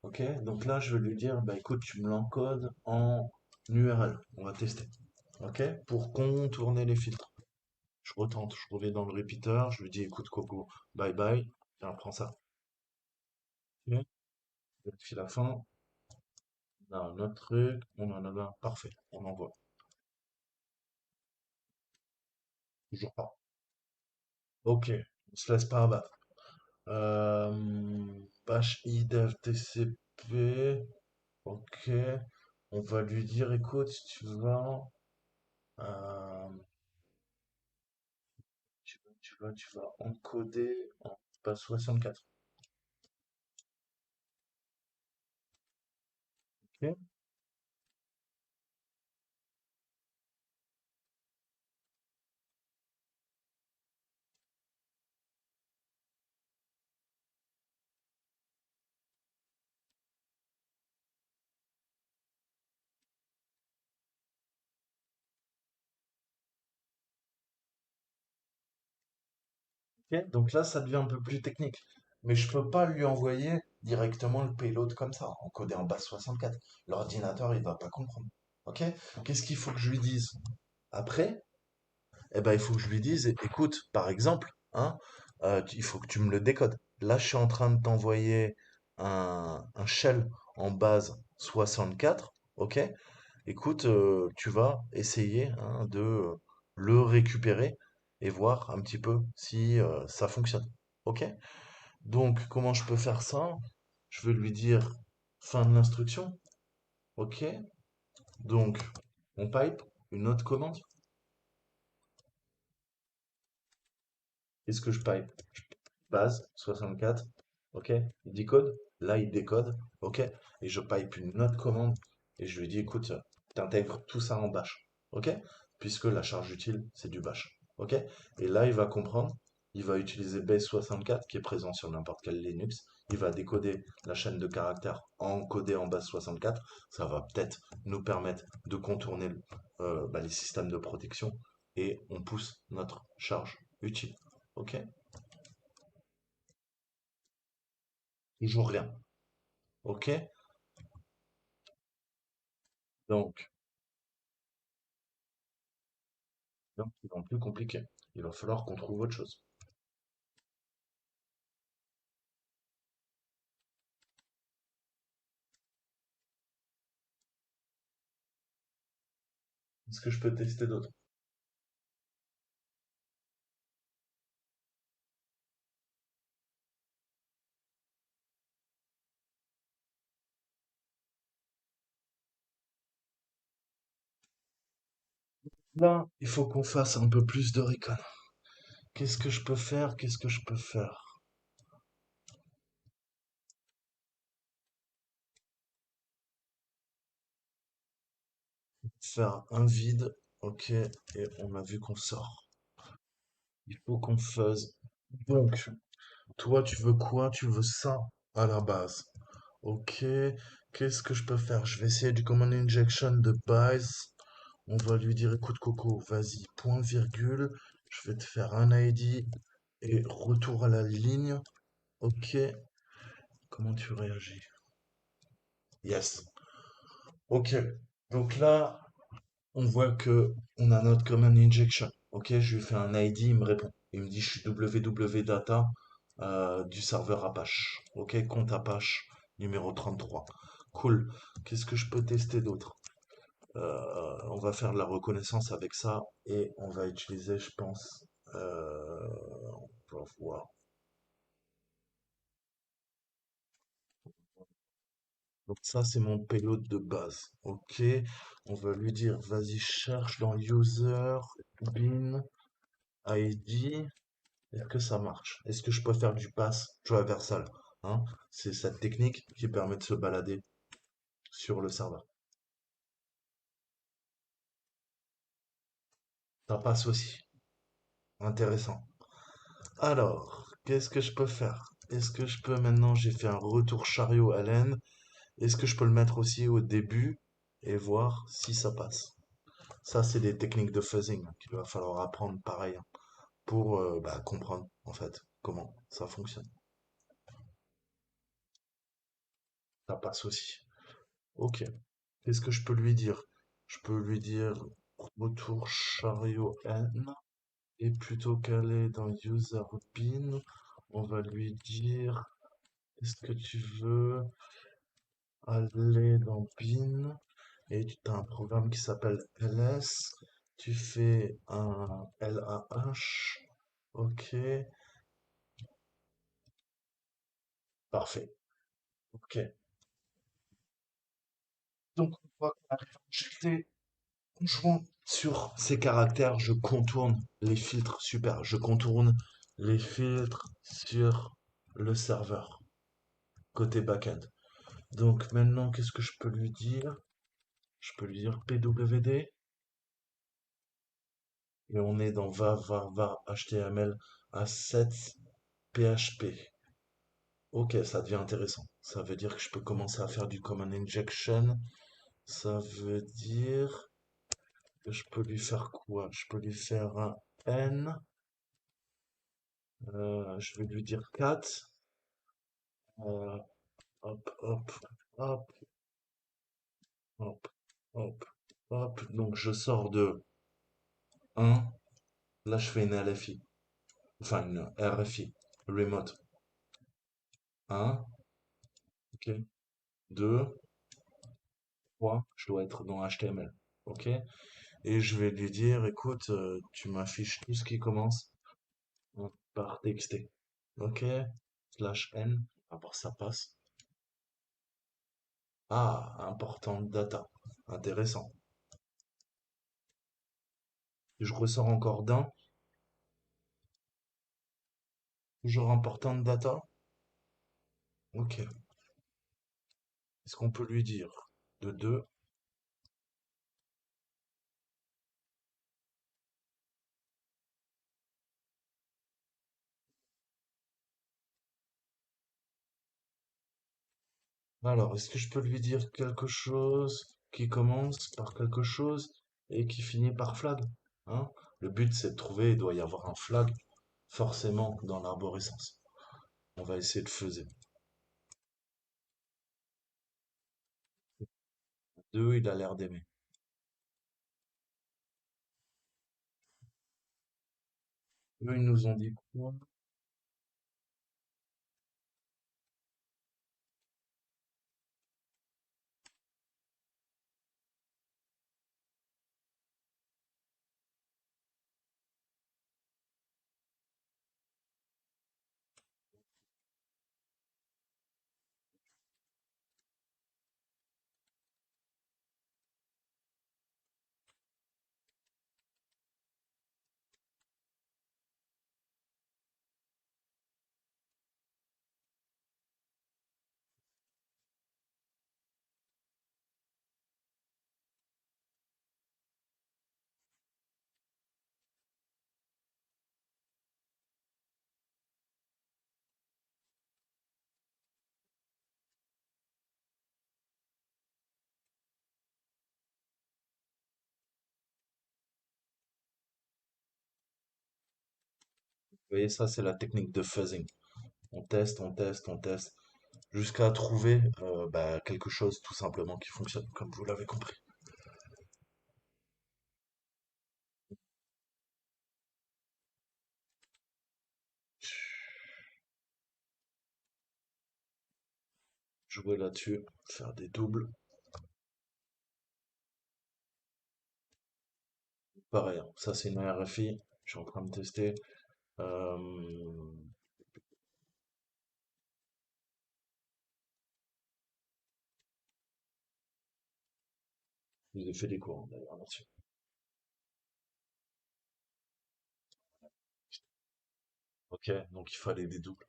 Ok, donc là je vais lui dire, bah écoute, tu me l'encodes en URL. On va tester. Ok, pour contourner les filtres. Je retente, je reviens dans le repeater, je lui dis, écoute Coco, bye bye, tiens, prends ça. Ok, vérifie la fin. On a un autre truc, on en a un, parfait, on envoie. Toujours pas. Ok, on se laisse pas abattre. Bash idev tcp, ok, on va lui dire, écoute, si euh, tu vas encoder en base 64. Ok. Ok. Donc là, ça devient un peu plus technique. Mais je peux pas lui envoyer directement le payload comme ça, encodé en base 64. L'ordinateur, il va pas comprendre. Ok? Qu'est-ce qu'il faut que je lui dise? Après, eh ben, il faut que je lui dise, écoute, par exemple, hein, il faut que tu me le décodes. Là, je suis en train de t'envoyer un shell en base 64. Ok? Écoute, tu vas essayer, hein, de le récupérer et voir un petit peu si ça fonctionne. Ok? Donc, comment je peux faire ça? Je vais lui dire fin de l'instruction. Ok? Donc, on pipe une autre commande. Qu'est-ce que je pipe? Base 64. Ok? Il décode. Là, il décode. Ok? Et je pipe une autre commande et je lui dis, écoute, t'intègres tout ça en bash. Ok? Puisque la charge utile, c'est du bash. Ok? Et là, il va comprendre. Il va utiliser base 64 qui est présent sur n'importe quel Linux. Il va décoder la chaîne de caractères encodée en base 64. Ça va peut-être nous permettre de contourner bah, les systèmes de protection et on pousse notre charge utile. Ok? Toujours rien. Ok? Donc, c'est un peu plus compliqué. Il va falloir qu'on trouve autre chose. Est-ce que je peux tester d'autres? Là, il faut qu'on fasse un peu plus de recon. Qu'est-ce que je peux faire? Qu'est-ce que je peux faire? Faire un vide. Ok, et on a vu qu'on sort. Il faut qu'on fasse. Donc, toi, tu veux quoi? Tu veux ça à la base. Ok, qu'est-ce que je peux faire? Je vais essayer du command injection de base. On va lui dire, écoute Coco, vas-y, point virgule, je vais te faire un ID et retour à la ligne. Ok, comment tu réagis? Yes. Ok, donc là, on voit que on a notre command injection. Ok, je lui fais un ID, il me répond. Il me dit, je suis www.data du serveur Apache. Ok, compte Apache numéro 33. Cool. Qu'est-ce que je peux tester d'autre? On va faire de la reconnaissance avec ça et on va utiliser, je pense, on va voir. Donc ça, c'est mon payload de base. Ok, on va lui dire, vas-y, cherche dans user bin ID. Est-ce que ça marche? Est-ce que je peux faire du pass traversal? Hein? C'est cette technique qui permet de se balader. sur le serveur. Ça passe aussi. Intéressant. Alors, qu'est-ce que je peux faire? Est-ce que je peux maintenant, j'ai fait un retour chariot à laine. Est-ce que je peux le mettre aussi au début et voir si ça passe? Ça, c'est des techniques de fuzzing qu'il va falloir apprendre pareil hein, pour bah, comprendre en fait comment ça fonctionne. Ça passe aussi. Ok. Qu'est-ce que je peux lui dire? Je peux lui dire retour chariot N et plutôt qu'aller dans user bin, on va lui dire est-ce que tu veux aller dans bin et tu as un programme qui s'appelle ls, tu fais un LAH, ok, parfait, ok. Donc, une fois qu'on arrive à injecter, en jouant sur ces caractères, je contourne les filtres, super, je contourne les filtres sur le serveur, côté backend. Donc maintenant, qu'est-ce que je peux lui dire? Je peux lui dire PWD, et on est dans va HTML à 7 PHP. Ok, ça devient intéressant. Ça veut dire que je peux commencer à faire du command injection. Ça veut dire que je peux lui faire quoi? Je peux lui faire un n. Je vais lui dire 4. Euh, hop, hop, hop, hop, hop, hop. Donc je sors de 1. Là, je fais une LFI. Enfin, une RFI. Remote. 1. Ok. 2. 3. Je dois être dans HTML. Ok. Et je vais lui dire, écoute, tu m'affiches tout ce qui commence par TXT. Ok, slash n, on va voir ça passe. Ah, important data. Intéressant. Je ressors encore d'un, toujours important data. Ok. Est-ce qu'on peut lui dire de 2? Alors, est-ce que je peux lui dire quelque chose qui commence par quelque chose et qui finit par flag? Hein? Le but, c'est de trouver, il doit y avoir un flag forcément dans l'arborescence. On va essayer de faiser. 2, il a l'air d'aimer. Eux, ils nous ont dit quoi? Vous voyez, ça, c'est la technique de fuzzing. On teste, on teste, on teste, jusqu'à trouver bah, quelque chose tout simplement qui fonctionne, comme vous l'avez compris. Jouer là-dessus, faire des doubles. Pareil, hein, ça c'est une RFI, je suis en train de tester. Euh, je vous ai fait des cours hein, d'ailleurs là-dessus. Ok, donc il fallait des doubles.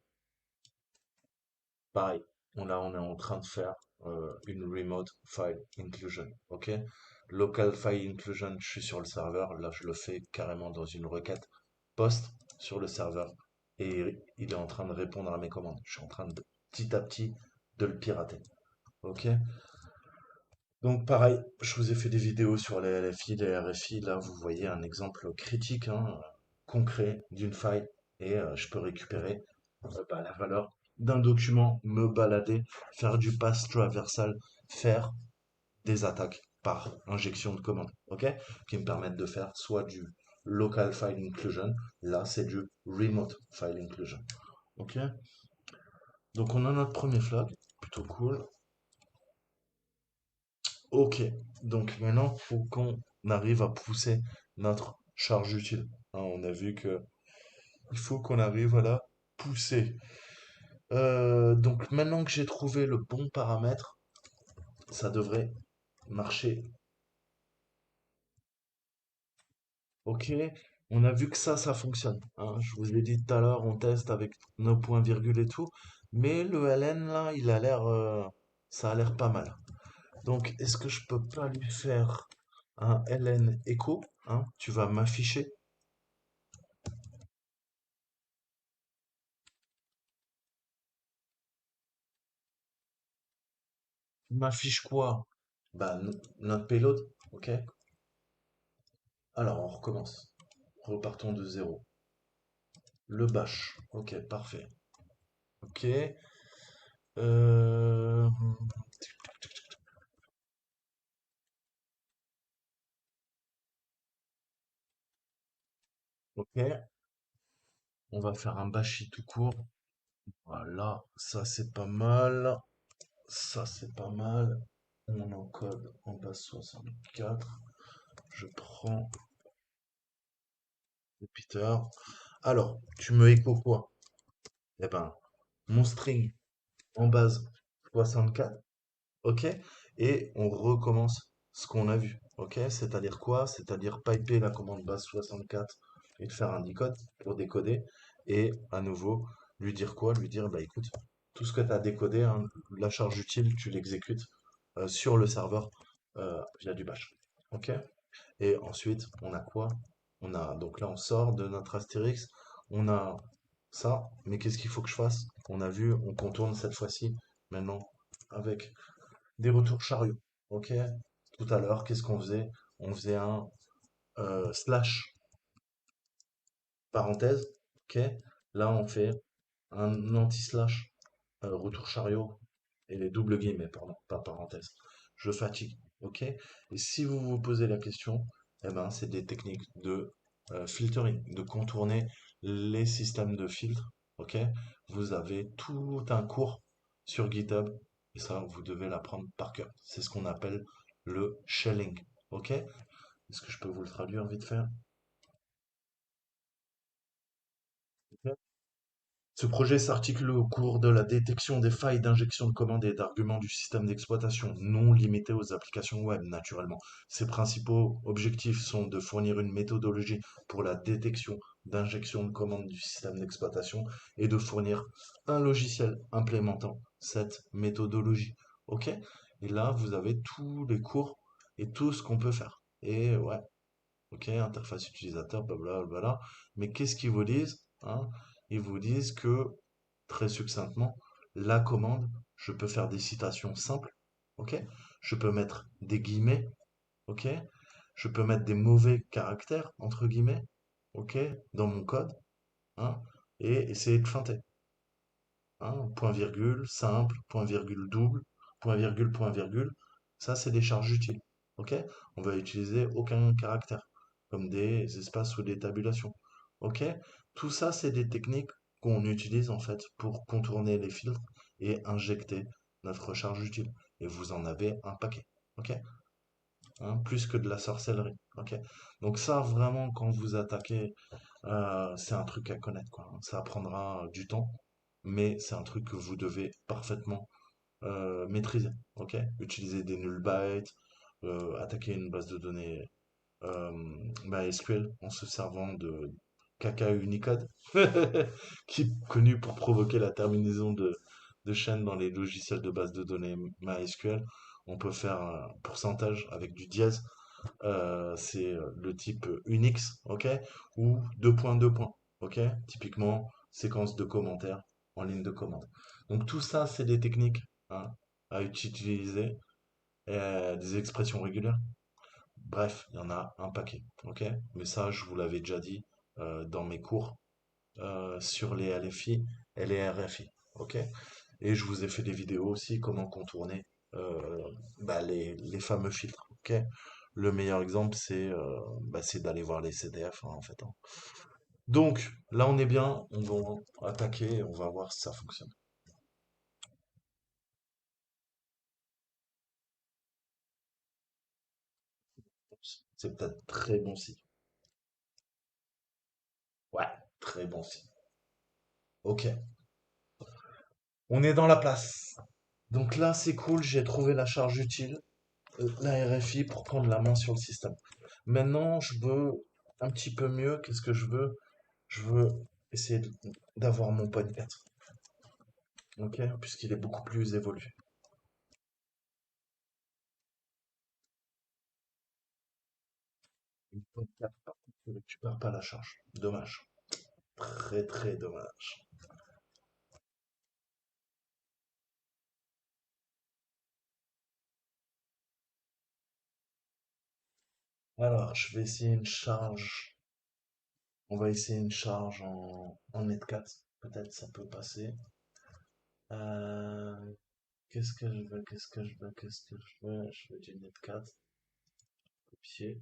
Pareil. Là, on est en train de faire une remote file inclusion. OK? Local file inclusion, je suis sur le serveur. Là, je le fais carrément dans une requête post sur le serveur. Et il est en train de répondre à mes commandes. Je suis en train de petit à petit de le pirater. OK? Donc pareil, je vous ai fait des vidéos sur les LFI, les RFI. Là, vous voyez un exemple critique, hein, concret d'une faille. Et je peux récupérer la valeur d'un document, me balader, faire du pass traversal, faire des attaques par injection de commande, ok? Qui me permettent de faire soit du local file inclusion, là c'est du remote file inclusion, ok? Donc on a notre premier flag, plutôt cool. Ok, donc maintenant il faut qu'on arrive à pousser notre charge utile. Hein, on a vu que il faut qu'on arrive à la pousser. Donc maintenant que j'ai trouvé le bon paramètre, ça devrait marcher. Ok, on a vu que ça fonctionne. Hein. Je vous ai dit tout à l'heure, on teste avec nos points virgules et tout. Mais le LN là, il a l'air, ça a l'air pas mal. Donc, est-ce que je peux pas lui faire un LN echo? Hein? Tu vas m'afficher. Tu m'affiches quoi? Bah, notre payload. Ok. Alors, on recommence. Repartons de zéro. Le bash. Ok, parfait. Ok. Euh, ok. On va faire un bashi tout court. Voilà, ça c'est pas mal. Ça c'est pas mal. On encode en base 64. Je prends Peter. Alors, tu me écho quoi? Eh ben, mon string en base 64. Ok? Et on recommence ce qu'on a vu. Ok? C'est-à-dire quoi? C'est-à-dire piper la commande base 64 et de faire un decode pour décoder. Et à nouveau, lui dire quoi? Lui dire, bah écoute, tout ce que tu as décodé, hein, la charge utile, tu l'exécutes sur le serveur via du bash. Ok? Et ensuite, on a quoi? On a, donc là, on sort de notre Astérix. On a ça, mais qu'est-ce qu'il faut que je fasse? On a vu, on contourne cette fois-ci, maintenant, avec des retours chariots. Ok? Tout à l'heure, qu'est-ce qu'on faisait? On faisait un slash parenthèse. Ok? Là, on fait un anti-slash retour chariot et les doubles guillemets, pardon, pas parenthèse. Je fatigue. Ok? Et si vous vous posez la question, eh ben, c'est des techniques de filtering, de contourner les systèmes de filtre. Ok? Vous avez tout un cours sur GitHub et ça, vous devez l'apprendre par cœur. C'est ce qu'on appelle le shelling. Ok? Est-ce que je peux vous le traduire vite fait? Ok. Ce projet s'articule au cours de la détection des failles d'injection de commandes et d'arguments du système d'exploitation, non limité aux applications web, naturellement. Ses principaux objectifs sont de fournir une méthodologie pour la détection d'injection de commandes du système d'exploitation et de fournir un logiciel implémentant cette méthodologie. Ok? Et là, vous avez tous les cours et tout ce qu'on peut faire. Et ouais, ok, interface utilisateur, blablabla. Mais qu'est-ce qu'ils vous disent, hein? Ils vous disent que, très succinctement, la commande, je peux faire des citations simples, ok? Je peux mettre des guillemets, ok? Je peux mettre des mauvais caractères, entre guillemets, ok? Dans mon code, hein? Et essayer de feinter, hein, point virgule, simple, point virgule double, point virgule, point virgule. Ça, c'est des charges utiles. OK? On va utiliser aucun caractère, comme des espaces ou des tabulations. OK? Tout ça, c'est des techniques qu'on utilise en fait pour contourner les filtres et injecter notre charge utile. Et vous en avez un paquet. OK? Hein, plus que de la sorcellerie. OK? Donc ça, vraiment, quand vous attaquez, c'est un truc à connaître, quoi. Ça prendra du temps mais c'est un truc que vous devez parfaitement maîtriser. Ok? Utiliser des null bytes, attaquer une base de données MySQL en se servant de caca Unicode, qui est connu pour provoquer la terminaison de de chaînes dans les logiciels de base de données MySQL. On peut faire un pourcentage avec du dièse. C'est le type Unix, ok? Ou deux points, deux points, ok? Typiquement, séquence de commentaires en ligne de commande. Donc tout ça, c'est des techniques, hein, à utiliser, et, des expressions régulières. Bref, il y en a un paquet, ok? Mais ça, je vous l'avais déjà dit dans mes cours sur les LFI et les RFI, ok? Et je vous ai fait des vidéos aussi comment contourner les fameux filtres, ok? Le meilleur exemple, c'est d'aller voir les CDF, hein, en fait, hein. Donc, là, on est bien, on va attaquer et on va voir si ça fonctionne. C'est peut-être très bon signe. Ouais, très bon signe. Ok, on est dans la place. Donc là, c'est cool, j'ai trouvé la charge utile, la RFI pour prendre la main sur le système. Maintenant, je veux un petit peu mieux. Qu'est-ce que je veux? Je veux essayer d'avoir mon point 4. Ok? Puisqu'il est beaucoup plus évolué. Une point 4, par contre, tu récupères pas la charge. Dommage. Très très dommage. Alors, je vais essayer une charge. On va essayer une charge en net 4. Peut-être ça peut passer. Euh, qu'est-ce que je veux? Qu'est-ce que je veux? Qu'est-ce que je veux? Je veux du net 4. Copier.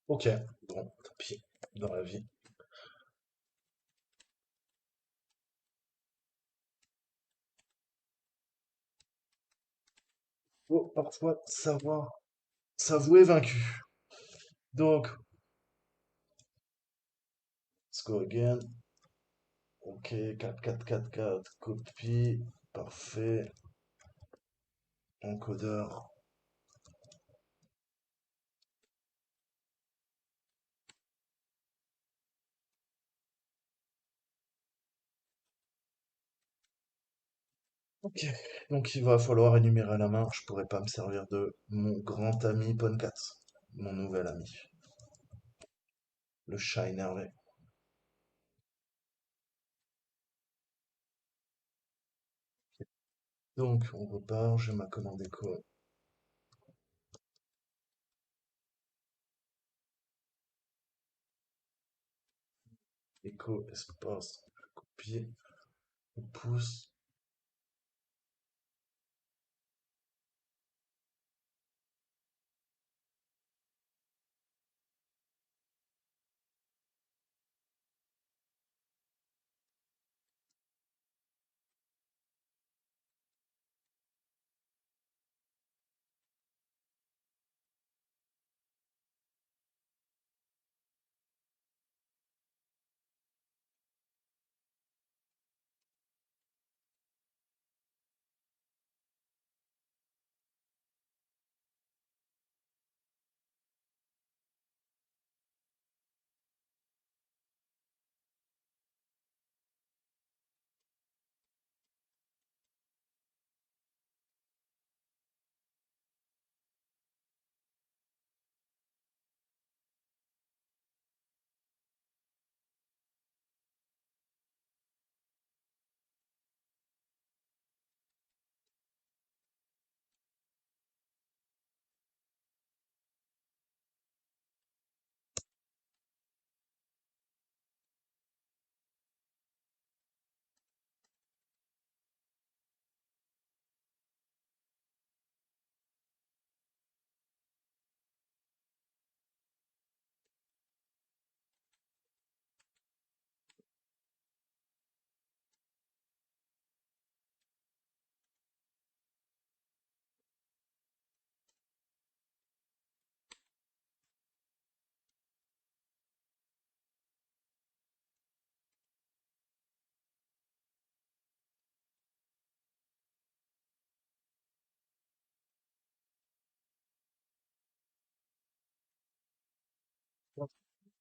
Ok. Bon, tant pis. Dans la vie. Faut parfois savoir s'avouer vaincu. Donc, let's go again. Ok, 4, 4, 4, 4, copie. Parfait. Encodeur. Ok. Donc, il va falloir énumérer à la main. Je pourrais pas me servir de mon grand ami Ponkat, mon nouvel ami, le chat énervé. Donc, on repart. Je vais ma commande écho espace, copier, on pousse.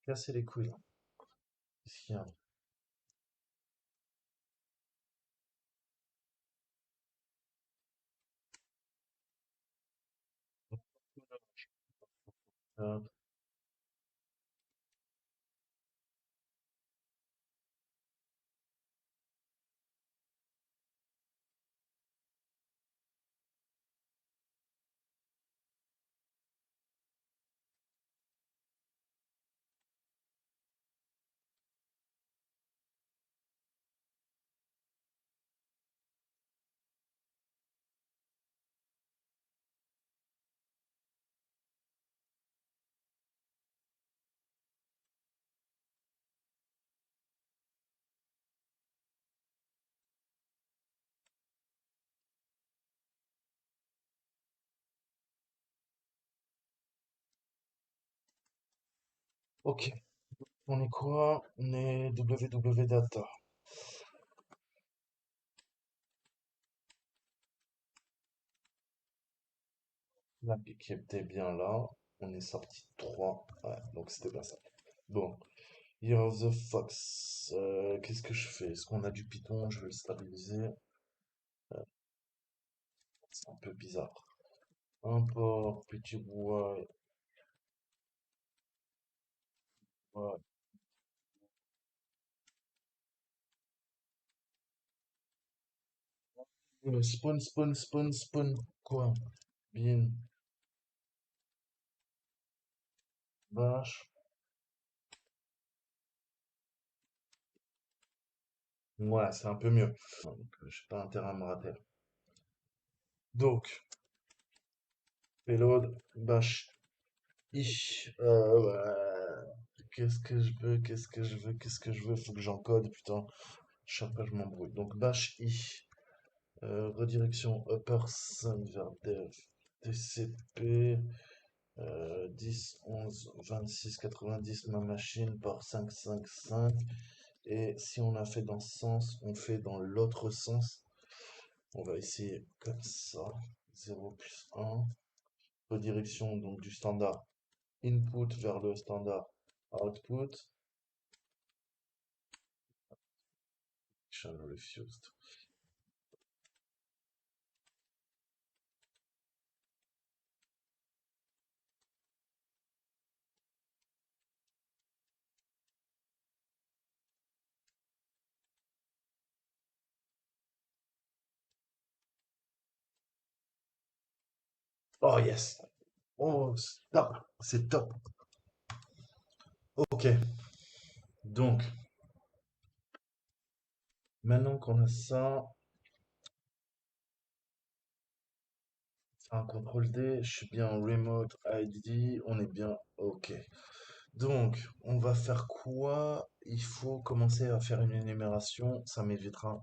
Casser les couilles, là. Qu'est-ce qu'il y a? Euh, ok, on est quoi? On est www data. La pique était bien là. On est sorti 3. Ouais, donc c'était bien ça. Bon, Year of the Fox. Qu'est-ce que je fais? Est-ce qu'on a du Python? Je vais le stabiliser. C'est un peu bizarre. Import, petit bois. Ouais. Spawn. Quoi? Bin, bash. Ouais, c'est un peu mieux. Donc, j'ai pas intérêt à me rater. Donc, payload, bash, qu'est-ce que je veux, qu'est-ce que je veux, faut que j'encode, putain, chaque fois je m'embrouille. Donc, bash i, redirection upper 5 vers dev, TCP, 10, 11, 26, 90, ma machine par 555. Et si on a fait dans ce sens, on fait dans l'autre sens. On va essayer comme ça. 0 plus 1. Redirection donc du standard input vers le standard output. Channel refused. Oh yes. Oh, stop. C'est top. Ok. Donc, maintenant qu'on a ça, un contrôle D, je suis bien en remote ID, on est bien ok. Donc, on va faire quoi? Il faut commencer à faire une énumération, ça m'évitera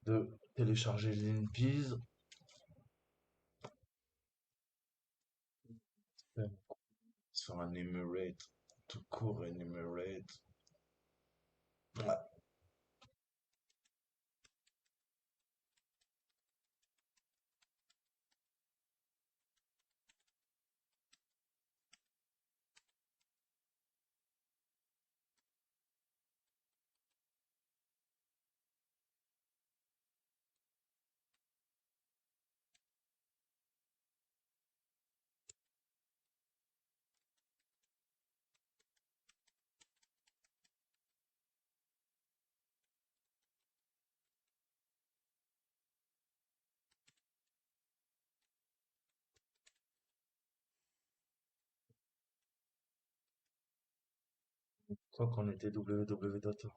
de télécharger l'InPis. Sur un enumerate, tout court enumerate. Ouais. Tant qu'on était www data.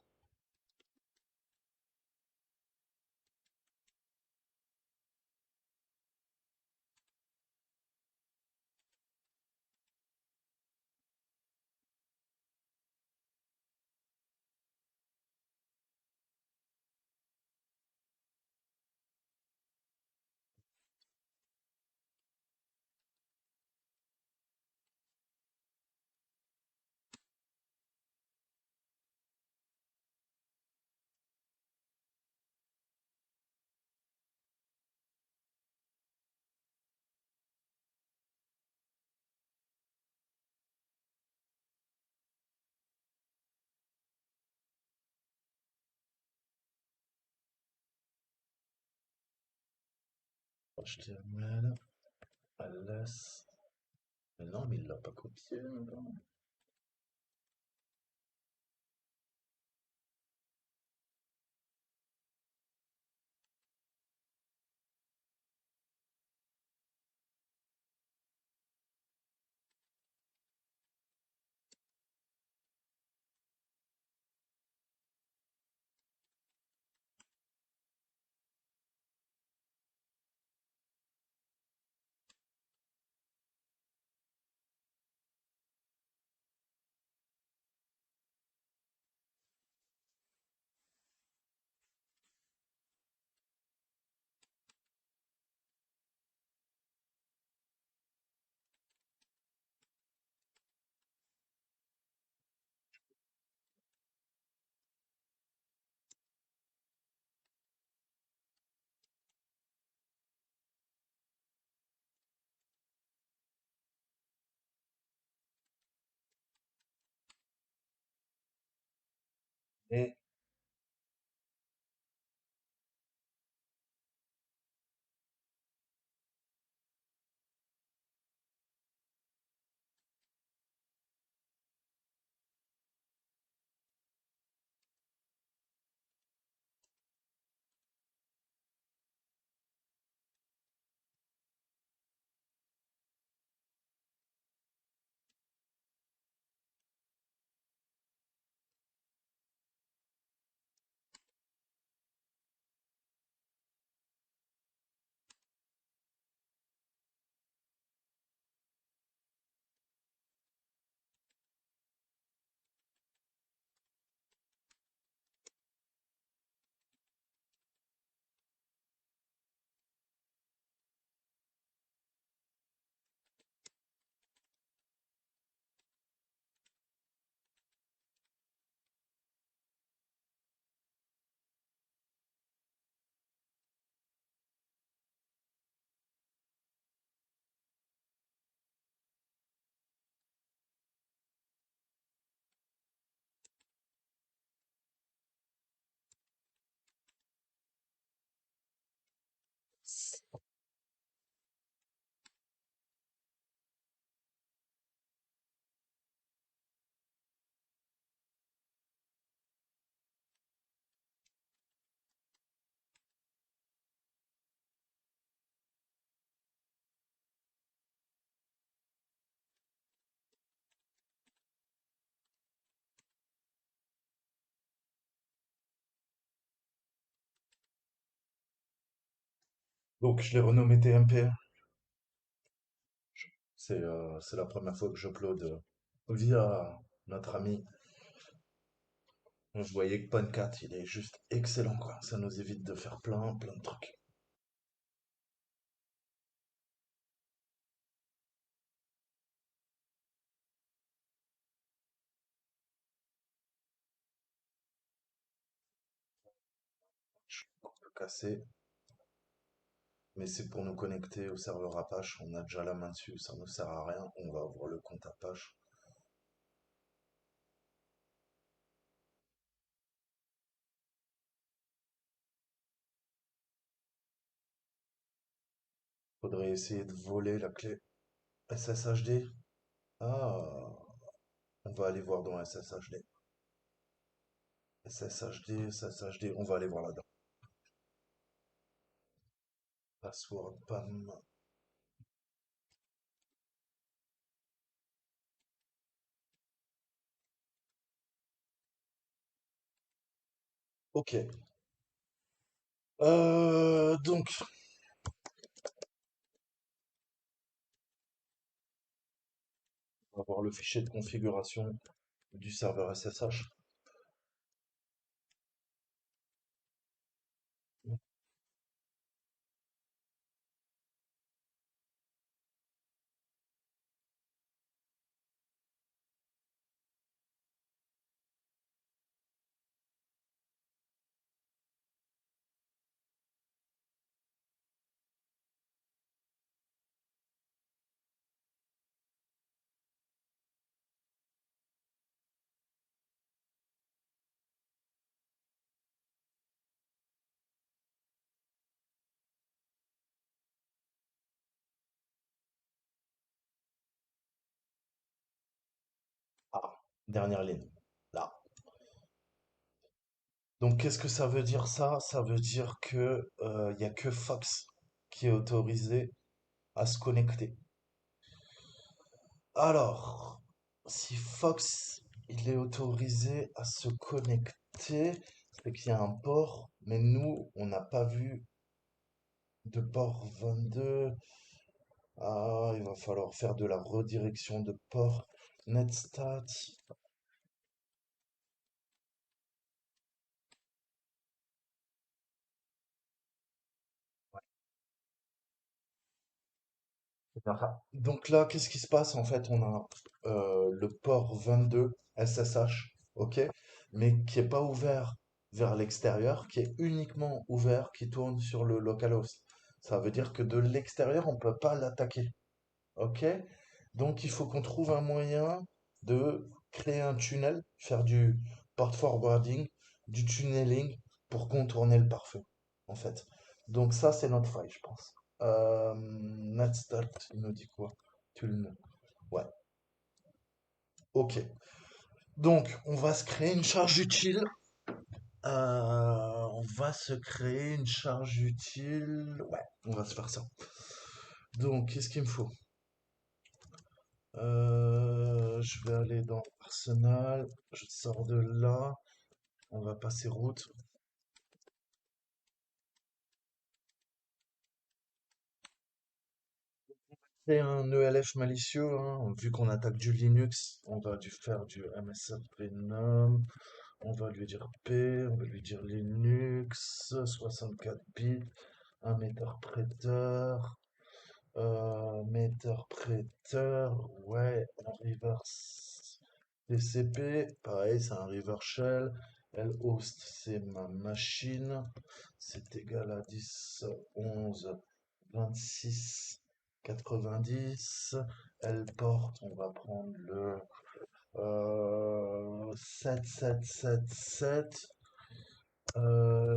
HTML, ls. Mais non, mais il l'a pas copié, là. Et donc, je l'ai renommé TMP. C'est la première fois que j'upload via notre ami. Vous voyez que Poncat, il est juste excellent, quoi. Ça nous évite de faire plein de trucs. On peut casser, mais c'est pour nous connecter au serveur Apache. On a déjà la main dessus, ça ne sert à rien. On va avoir le compte Apache. Faudrait essayer de voler la clé SSHD. Ah, on va aller voir dans SSHD. SSHD, SSHD, on va aller voir là-dedans. Password, pam. Ok. Donc, on va voir le fichier de configuration du serveur SSH. Dernière ligne. Là. Donc, qu'est-ce que ça veut dire ça? Ça veut dire que il y a que Fox qui est autorisé à se connecter. Alors, si Fox il est autorisé à se connecter, c'est qu'il y a un port, mais nous, on n'a pas vu de port 22. Ah, il va falloir faire de la redirection de port. Netstat. C'est bien ça. Donc là, qu'est-ce qui se passe? En fait, on a le port 22 SSH, ok, mais qui est pas ouvert vers l'extérieur, qui est uniquement ouvert, qui tourne sur le localhost. Ça veut dire que de l'extérieur, on peut pas l'attaquer, ok? Donc il faut qu'on trouve un moyen de créer un tunnel, faire du port forwarding, du tunneling pour contourner le pare-feu, en fait. Donc ça, c'est notre faille, je pense. Netstat, il nous dit quoi? Tunnel. Ouais, ok. Donc, on va se créer une charge utile. On va se créer une charge utile. Ouais, on va se faire ça. Donc, qu'est-ce qu'il me faut? Je vais aller dans Arsenal. Je sors de là. On va passer route. C'est un ELF malicieux, hein. Vu qu'on attaque du Linux, on va dû faire du MSF Venom. On va lui dire P, on va lui dire Linux, 64 bits, un metteur prêteur, ouais, un reverse TCP, pareil, c'est un reverse shell. Lhost, c'est ma machine, c'est égal à 10, 11, 26, 90. Lport, on va prendre le 7777.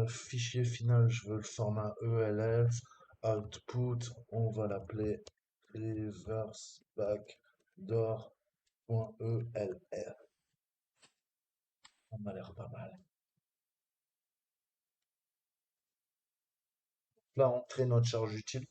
Fichier final, je veux le format ELF. Output, on va l'appeler reverse backdoor.elf. Ça m'a l'air pas mal. Là, on crée notre charge utile.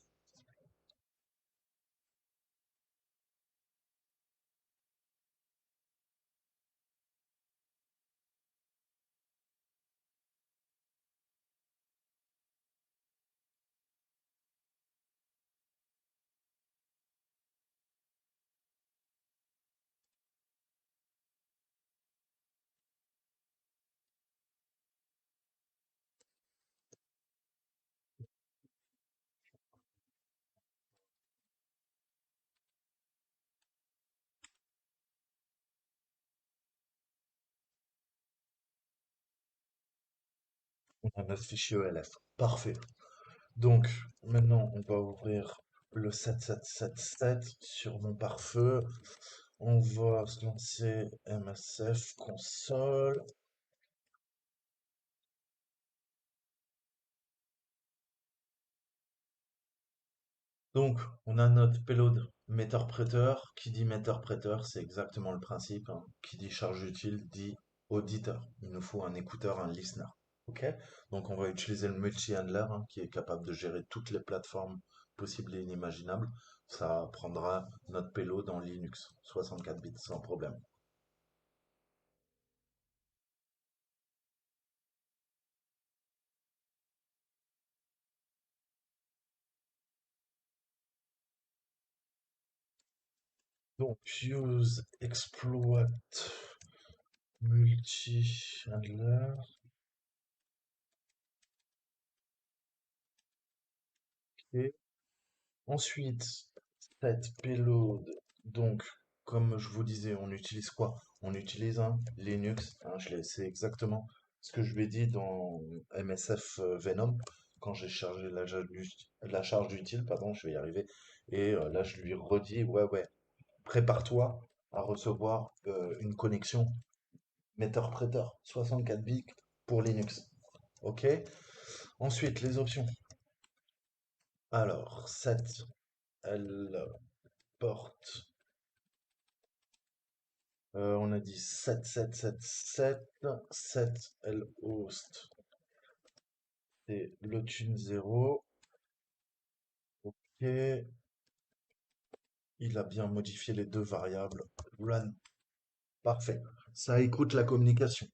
On a notre fichier ELF. Parfait. Donc, maintenant, on va ouvrir le 7777 sur mon pare-feu. On va se lancer MSF console. Donc, on a notre payload metteur-prêteur. Qui dit metteur-prêteur, c'est exactement le principe, hein. Qui dit charge utile dit auditeur. Il nous faut un écouteur, un listener. OK? Donc, on va utiliser le multi-handler, hein, qui est capable de gérer toutes les plateformes possibles et inimaginables. Ça prendra notre payload en Linux, 64 bits, sans problème. Donc, use exploit multi-handler. OK. Ensuite, cette payload, donc, comme je vous disais, on utilise quoi? On utilise un Linux, hein, c'est exactement ce que je lui ai dit dans MSF Venom, quand j'ai chargé la charge utile, pardon, je vais y arriver, et là je lui redis, ouais, ouais, prépare-toi à recevoir une connexion metteur-prêteur, 64 bits pour Linux, ok? Ensuite, les options. Alors, cette, elle porte On a dit 7777, 7 L host, c'est le tune 0. Ok, il a bien modifié les deux variables. Run, parfait. Ça écoute la communication.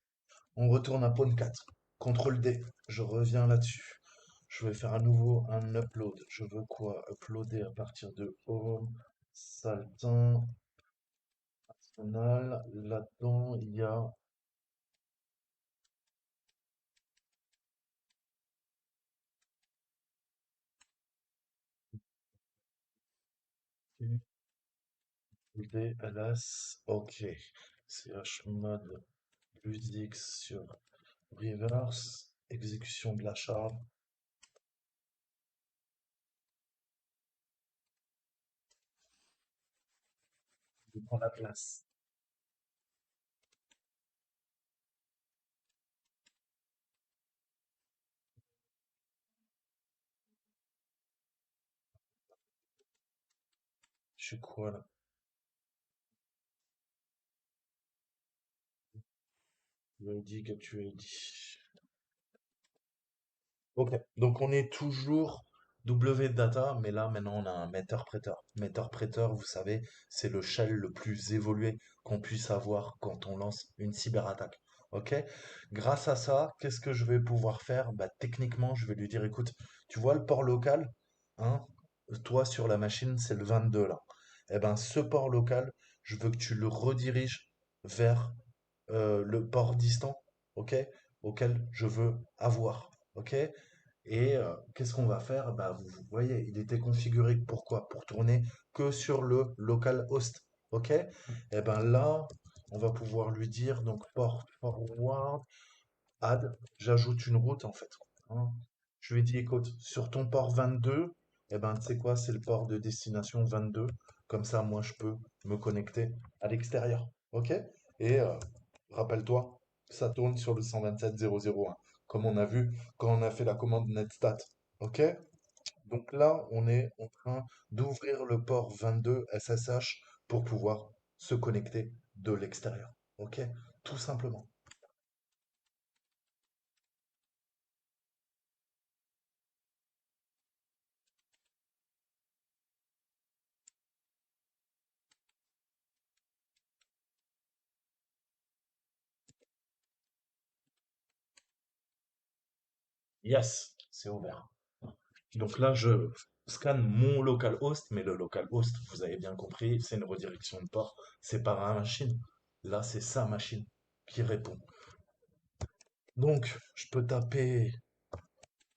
On retourne à pawn 4. CTRL D, je reviens là-dessus. Je vais faire à nouveau un upload. Je veux quoi? Uploader à partir de home, saltin, national. Là-dedans, il y a D, ls, ok. chmod plus X sur reverse, exécution de la charge. Je prends la place. Je suis quoi là? Tu as dit que tu as dit. Ok, donc on est toujours W-Data, mais là maintenant on a un Meter-Prêteur. Meter-Prêteur, vous savez, c'est le shell le plus évolué qu'on puisse avoir quand on lance une cyberattaque. Ok? Grâce à ça, qu'est-ce que je vais pouvoir faire? Bah, techniquement, je vais lui dire, écoute, tu vois le port local, hein? Toi sur la machine, c'est le 22 là. Eh ben, ce port local, je veux que tu le rediriges vers le port distant, ok, auquel je veux avoir, ok. Et qu'est-ce qu'on va faire? Bah, vous voyez, il était configuré pourquoi? Pour tourner que sur le local host, ok. Et ben là, on va pouvoir lui dire donc port forward add, j'ajoute une route en fait, hein. Je lui ai dit, écoute, sur ton port 22, eh ben, tu sais quoi, c'est le port de destination 22. Comme ça, moi, je peux me connecter à l'extérieur. OK? Et rappelle-toi, ça tourne sur le 127.0.0.1, comme on a vu quand on a fait la commande netstat. OK? Donc là, on est en train d'ouvrir le port 22 SSH pour pouvoir se connecter de l'extérieur. OK? Tout simplement. Yes, c'est ouvert. Donc là, je scanne mon localhost, mais le localhost, vous avez bien compris, c'est une redirection de port, c'est pas ma machine. Là, c'est sa machine qui répond. Donc, je peux taper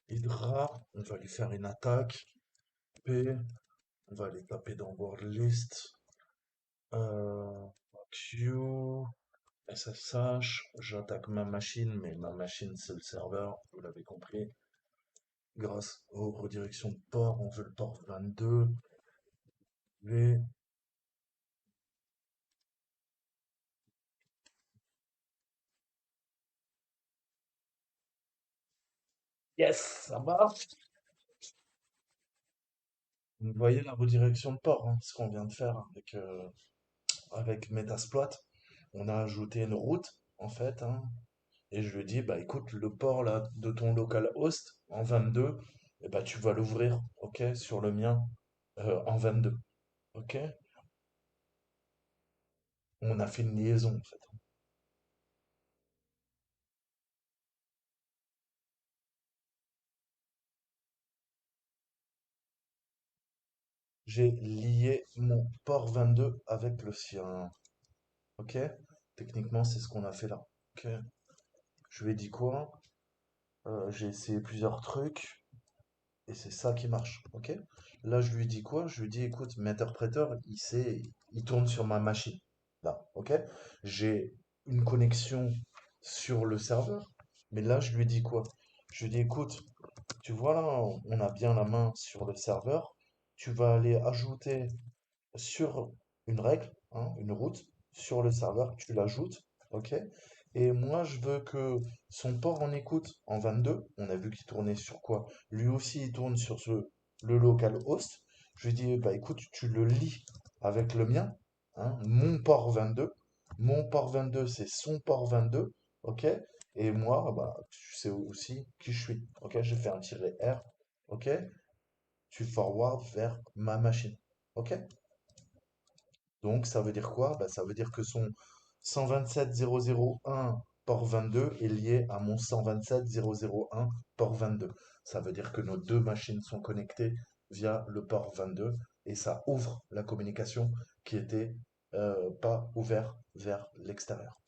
Hydra, on va lui faire une attaque. P, on va aller taper dans World List. Euh, Q, SSH, j'attaque ma machine, mais ma machine, c'est le serveur, vous l'avez compris. Grâce aux redirections de port, on veut le port 22. V, yes, ça marche. Vous voyez la redirection de port, hein, ce qu'on vient de faire avec Metasploit. On a ajouté une route, en fait, hein, et je lui dis, bah écoute, le port là de ton localhost en 22, eh bah, tu vas l'ouvrir, ok, sur le mien en 22, ok? On a fait une liaison, en fait. J'ai lié mon port 22 avec le sien, ok? Techniquement, c'est ce qu'on a fait là, ok? Je lui ai dit quoi? J'ai essayé plusieurs trucs. Et c'est ça qui marche, ok? Là, je lui dis quoi? Je lui dis, écoute, Meter-Prêteur, il tourne sur ma machine. Là, ok? J'ai une connexion sur le serveur, mais là, je lui dis quoi? Je lui dis, écoute, tu vois là, on a bien la main sur le serveur. Tu vas aller ajouter sur une règle, hein, une route, sur le serveur, tu l'ajoutes, ok? Et moi, je veux que son port en écoute en 22, on a vu qu'il tournait sur quoi? Lui aussi, il tourne sur le local host. Je lui dis, bah écoute, tu le lis avec le mien, hein, mon port 22. Mon port 22, c'est son port 22, ok? Et moi, bah, tu sais aussi qui je suis, ok? J'ai fait un tiret R, ok? Tu forward vers ma machine, ok? Donc, ça veut dire quoi? Bah, ça veut dire que son 127.0.0.1 port 22 est lié à mon 127.0.0.1 port 22. Ça veut dire que nos deux machines sont connectées via le port 22 et ça ouvre la communication qui était pas ouverte vers l'extérieur.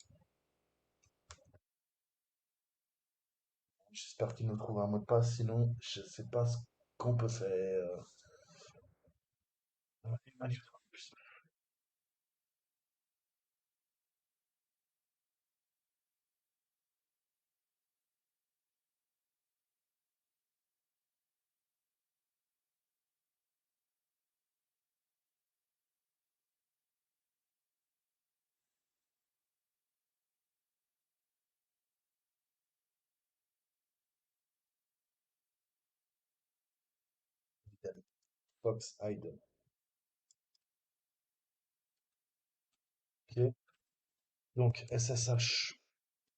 J'espère qu'il nous trouve un mot de passe, sinon je sais pas ce qu'on peut faire. Fox Idle. Ok. Donc SSH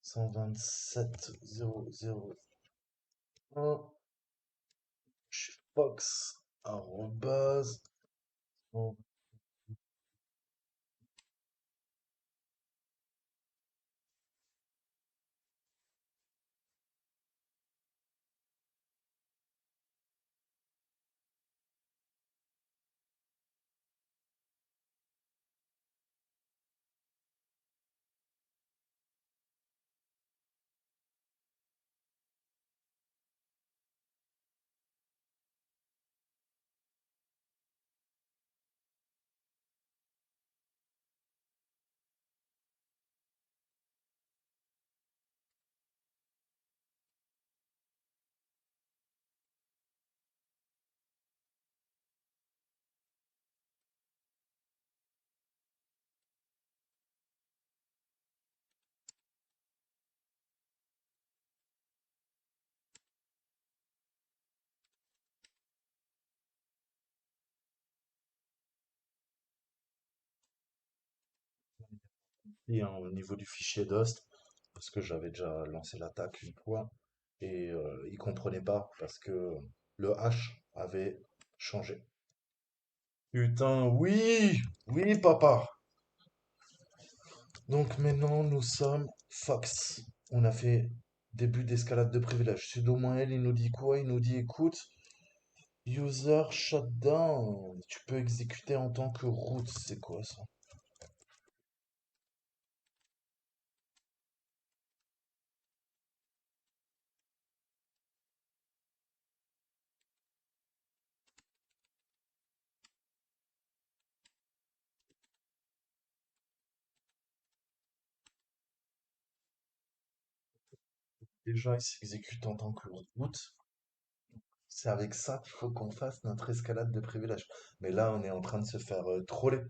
127.0.0.1 Fox arrobase. Bon, et au niveau du fichier Dost, parce que j'avais déjà lancé l'attaque une fois, et il comprenait pas parce que le hash avait changé. Putain, oui! Oui, papa! Donc maintenant, nous sommes Fox. On a fait début d'escalade de privilèges. Sudo -L, il nous dit quoi? Il nous dit, écoute, user shutdown. Tu peux exécuter en tant que root. C'est quoi ça? Déjà, il s'exécute en tant que root. C'est avec ça qu'il faut qu'on fasse notre escalade de privilèges. Mais là, on est en train de se faire troller.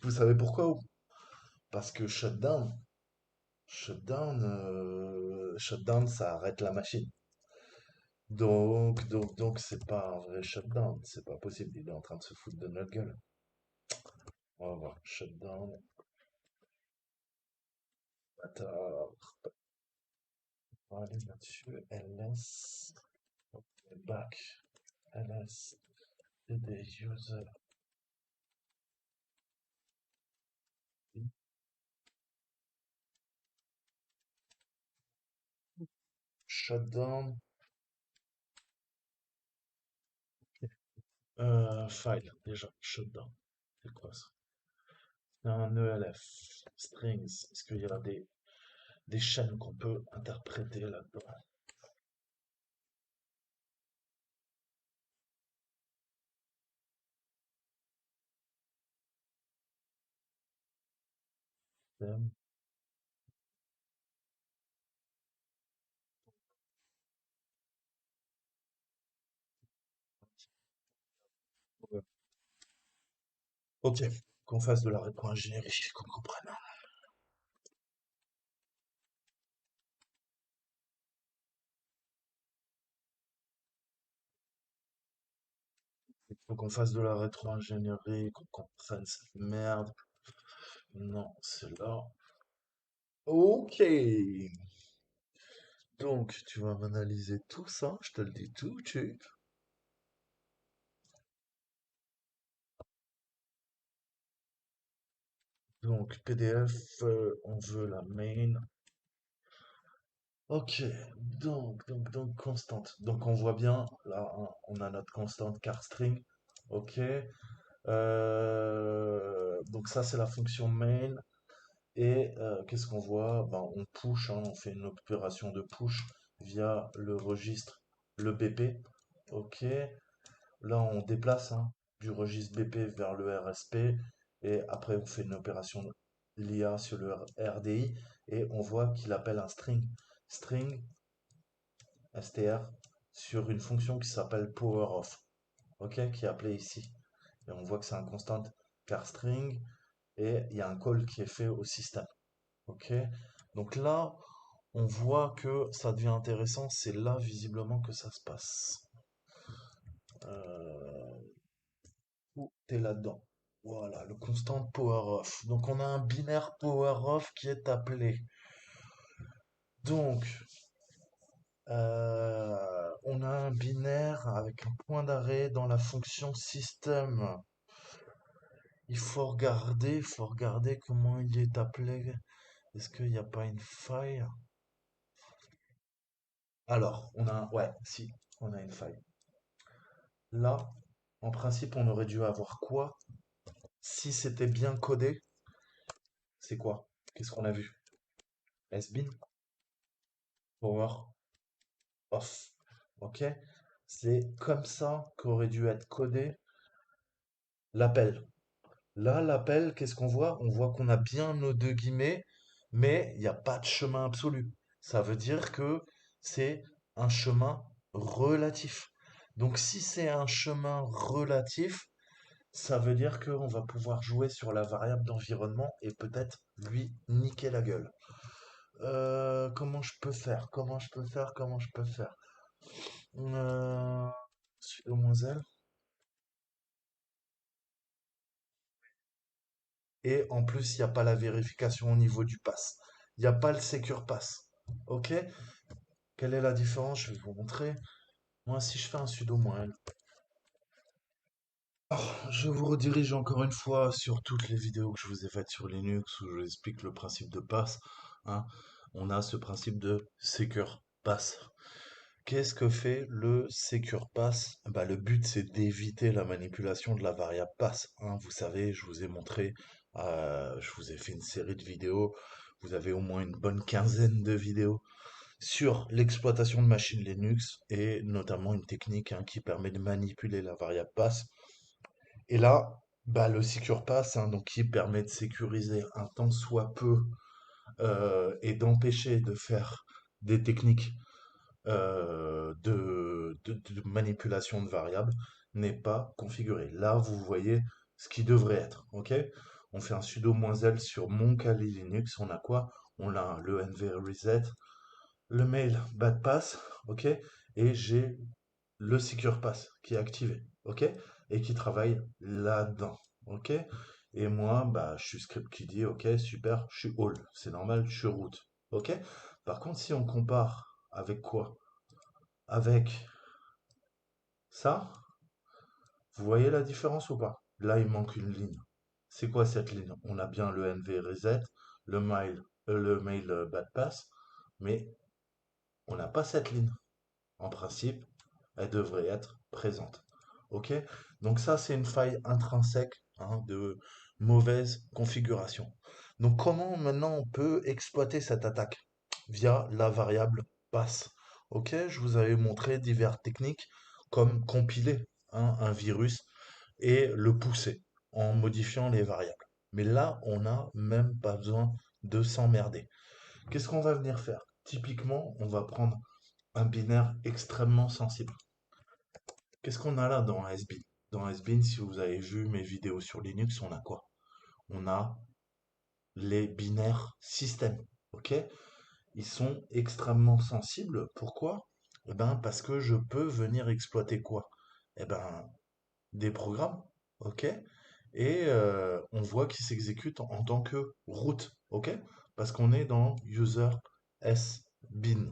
Vous savez pourquoi? Parce que shutdown, ça arrête la machine. Donc, c'est pas un vrai shutdown. C'est pas possible. Il est en train de se foutre de notre gueule. On va voir. Shutdown. Attends. On va aller là-dessus. ls. Back. ls. cd user. Shutdown. File. Déjà. Shutdown. C'est quoi ça? C'est un ELF. Strings. Est-ce qu'il y a des chaînes qu'on peut interpréter là-dedans? Ok, qu'on fasse de la rétro-ingénierie, qu'on comprenne. Il faut qu'on fasse de la rétro-ingénierie, qu'on comprenne cette merde. Non, c'est là. Ok. Donc, tu vas m'analyser tout ça, je te le dis tout de suite. Donc, PDF, on veut la main. Ok, donc, constante. Donc, on voit bien, là, hein, on a notre constante char string. Ok. Donc, ça, c'est la fonction main. Et qu'est-ce qu'on voit? Ben, on push, hein, on fait une opération de push via le registre, le BP. Ok. Là, on déplace hein, du registre BP vers le RSP et après on fait une opération l'IA sur le RDI et on voit qu'il appelle un string str sur une fonction qui s'appelle powerof, ok, qui est appelée ici. Et on voit que c'est un constant car string et il y a un call qui est fait au système, ok. Donc là, on voit que ça devient intéressant, c'est là visiblement que ça se passe. Euh, Tout est là-dedans. Voilà, le constant power off. Donc on a un binaire power off qui est appelé. Donc on a un binaire avec un point d'arrêt dans la fonction système. Il faut regarder comment il est appelé. Est-ce qu'il n'y a pas une faille? Alors, ouais, si, on a une faille. Là, en principe, on aurait dû avoir quoi? Si c'était bien codé, c'est quoi? Qu'est-ce qu'on a vu? SBin, power off. Ok? C'est comme ça qu'aurait dû être codé l'appel. Là, l'appel, qu'est-ce qu'on voit? On voit qu'on a bien nos deux guillemets, mais il n'y a pas de chemin absolu. Ça veut dire que c'est un chemin relatif. Donc si c'est un chemin relatif, ça veut dire qu'on va pouvoir jouer sur la variable d'environnement et peut-être lui niquer la gueule. Comment je peux faire? Comment je peux faire? Comment je peux faire? Euh, sudo -l. Et en plus, il n'y a pas la vérification au niveau du pass. Il n'y a pas le secure pass. Ok? Quelle est la différence? Je vais vous montrer. Moi, si je fais un sudo -l, je vous redirige encore une fois sur toutes les vidéos que je vous ai faites sur Linux où je vous explique le principe de pass. Hein. On a ce principe de secure pass. Qu'est-ce que fait le secure pass? Bah, le but, c'est d'éviter la manipulation de la variable pass. Hein. Vous savez, je vous ai montré, je vous ai fait une série de vidéos. Vous avez au moins une bonne quinzaine de vidéos sur l'exploitation de machines Linux et notamment une technique hein, qui permet de manipuler la variable pass. Et là, bah, le secure pass, hein, donc qui permet de sécuriser un tant soit peu et d'empêcher de faire des techniques de manipulation de variables n'est pas configuré. Là, vous voyez ce qui devrait être. Ok? On fait un sudo -l sur mon Kali Linux. On a quoi? On a le nv reset, le mail bad pass. Ok? Et j'ai le secure pass qui est activé. Ok? Et qui travaille là-dedans. Ok? Et moi, bah, je suis script qui dit, ok, super, je suis all. C'est normal, je suis root. Ok? Par contre, si on compare avec quoi? Avec ça, vous voyez la différence ou pas? Là, il manque une ligne. C'est quoi cette ligne? On a bien le NV reset, le mail bad pass, mais on n'a pas cette ligne. En principe, elle devrait être présente. Ok? Donc ça, c'est une faille intrinsèque hein, de mauvaise configuration. Donc comment maintenant on peut exploiter cette attaque? Via la variable pass. Ok, je vous avais montré diverses techniques comme compiler hein, un virus et le pousser en modifiant les variables. Mais là, on n'a même pas besoin de s'emmerder. Qu'est-ce qu'on va venir faire? Typiquement, on va prendre un binaire extrêmement sensible. Qu'est-ce qu'on a là dans SBin? Dans SBin, si vous avez vu mes vidéos sur Linux, on a quoi? On a les binaires système. Ok? Ils sont extrêmement sensibles. Pourquoi? Eh ben, parce que je peux venir exploiter quoi? Eh ben, des programmes. Ok? et on voit qu'il s'exécute en tant que root, ok? Parce qu'on est dans user s bin.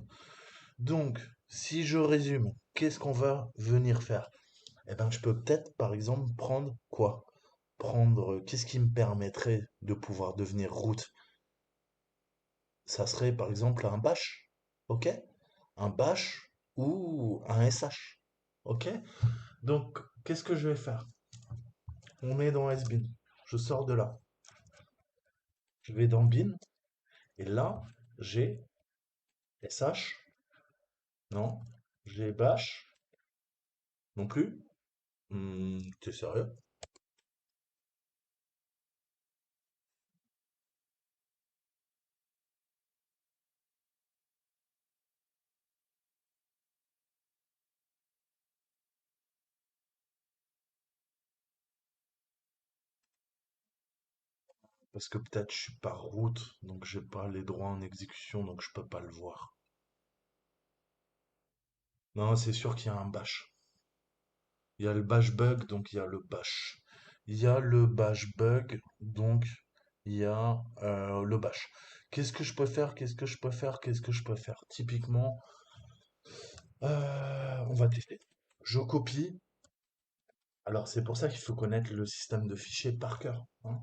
Donc, si je résume, qu'est-ce qu'on va venir faire? Eh ben, je peux peut-être, par exemple, prendre quoi? Prendre, qu'est-ce qui me permettrait de pouvoir devenir root? Ça serait, par exemple, un bash, ok? Un bash ou un SH, ok? Donc, qu'est-ce que je vais faire? On est dans SBin. Je sors de là. Je vais dans bin. Et là, j'ai SH. Non. J'ai bash. Non plus. T'es sérieux? Parce que peut-être je suis pas route, donc j'ai pas les droits en exécution, donc je peux pas le voir. Non, c'est sûr qu'il y a un bash. Il y a le bash bug, donc il y a le bash. Il y a le bash bug, donc il y a le bash. Qu'est-ce que je peux faire? Qu'est-ce que je peux faire? Qu'est-ce que je peux faire? Typiquement, on va tester. Je copie. Alors c'est pour ça qu'il faut connaître le système de fichiers par cœur, hein.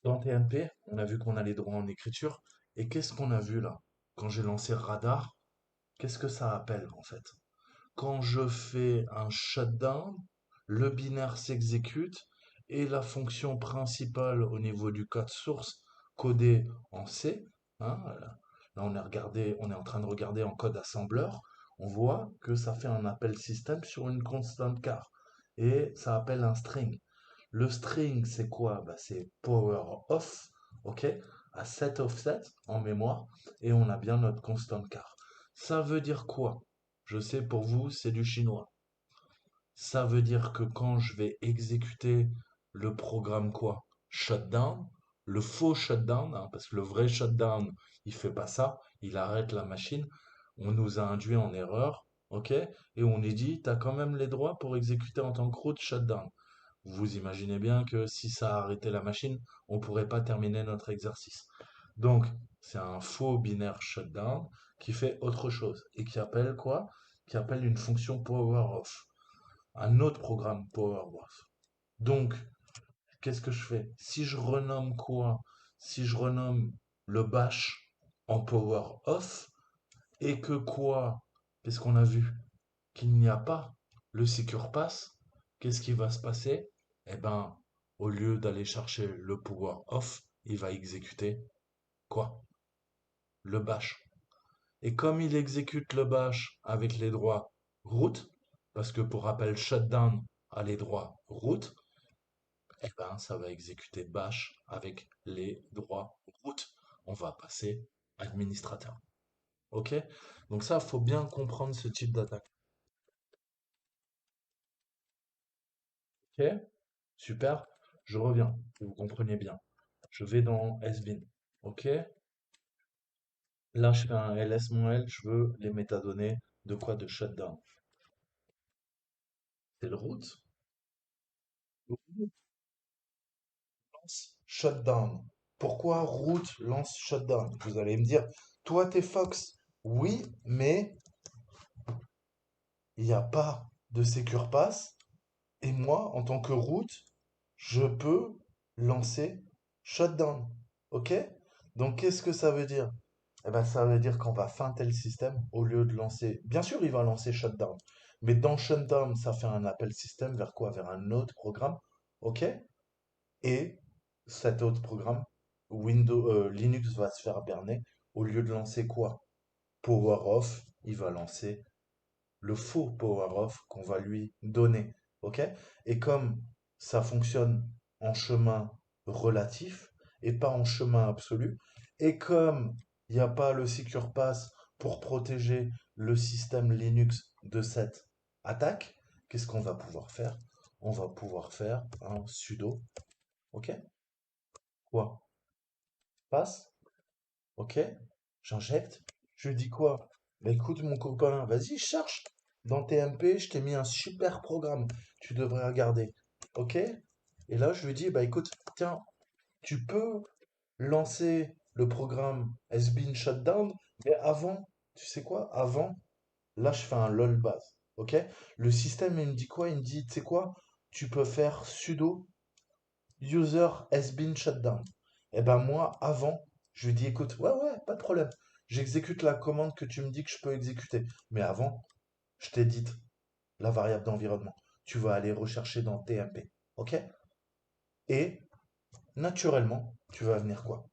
Dans TMP, on a vu qu'on a les droits en écriture. Et qu'est-ce qu'on a vu là? Quand j'ai lancé radar, qu'est-ce que ça appelle en fait? Quand je fais un shutdown, le binaire s'exécute et la fonction principale au niveau du code source codé en C, hein, là on est en train de regarder en code assembleur, on voit que ça fait un appel système sur une constante char et ça appelle un string. Le string, c'est quoi? Bah, c'est power off, ok, à 7 offset en mémoire, et on a bien notre constant char. Ça veut dire quoi? Je sais pour vous, c'est du chinois. Ça veut dire que quand je vais exécuter le programme quoi? Shutdown, le faux shutdown, hein, parce que le vrai shutdown, il fait pas ça, il arrête la machine. On nous a induit en erreur, ok? Et on est dit, tu as quand même les droits pour exécuter en tant que root shutdown. Vous imaginez bien que si ça arrêtait la machine, on ne pourrait pas terminer notre exercice. Donc, c'est un faux binaire shutdown qui fait autre chose et qui appelle quoi? Qui appelle une fonction power off, un autre programme power off. Donc, qu'est-ce que je fais? Si je renomme quoi? Si je renomme le bash en power off et que quoi? Qu'est-ce qu'on a vu? Qu'il n'y a pas le secure pass, qu'est-ce qui va se passer? Eh ben, au lieu d'aller chercher le power off, il va exécuter quoi? Le bash. Et comme il exécute le bash avec les droits root, parce que pour rappel, shutdown a les droits root, eh ben, ça va exécuter bash avec les droits root. On va passer administrateur. Ok? Donc ça, faut bien comprendre ce type d'attaque. Ok? Super. Je reviens, que vous compreniez bien. Je vais dans SBin. Ok? Là, je fais un ls-l, je veux les métadonnées de quoi? De shutdown. C'est le root. Lance shutdown. Pourquoi root lance shutdown? Vous allez me dire, toi, t'es Fox. Oui, mais il n'y a pas de secure pass. Et moi, en tant que root, je peux lancer shutdown. Ok? Donc, qu'est-ce que ça veut dire? Eh ben, ça veut dire qu'on va feinter le système au lieu de lancer. Bien sûr, il va lancer shutdown. Mais dans shutdown, ça fait un appel système vers quoi? Vers un autre programme. OK? Et cet autre programme, Linux va se faire berner. Au lieu de lancer quoi? Power off, il va lancer le faux power off qu'on va lui donner. OK? Et comme ça fonctionne en chemin relatif et pas en chemin absolu, et comme il n'y a pas le secure pass pour protéger le système Linux de cette attaque, qu'est-ce qu'on va pouvoir faire? On va pouvoir faire un sudo. OK? Quoi? Passe? OK? J'injecte. Je dis quoi? Bah écoute mon copain, vas-y, cherche. Dans TMP, je t'ai mis un super programme. Tu devrais regarder. OK? Et là, je lui dis, bah écoute, tiens, tu peux lancer le programme has been shut down, mais avant, tu sais quoi? Avant, là, je fais un lol base. Ok? Le système, il me dit quoi? Il me dit, tu sais quoi? Tu peux faire sudo user has been shut down. Et ben moi, avant, je lui dis, écoute, ouais, ouais, pas de problème. J'exécute la commande que tu me dis que je peux exécuter. Mais avant, je t'ai dit la variable d'environnement. Tu vas aller rechercher dans TMP. Ok? Et naturellement, tu vas venir quoi?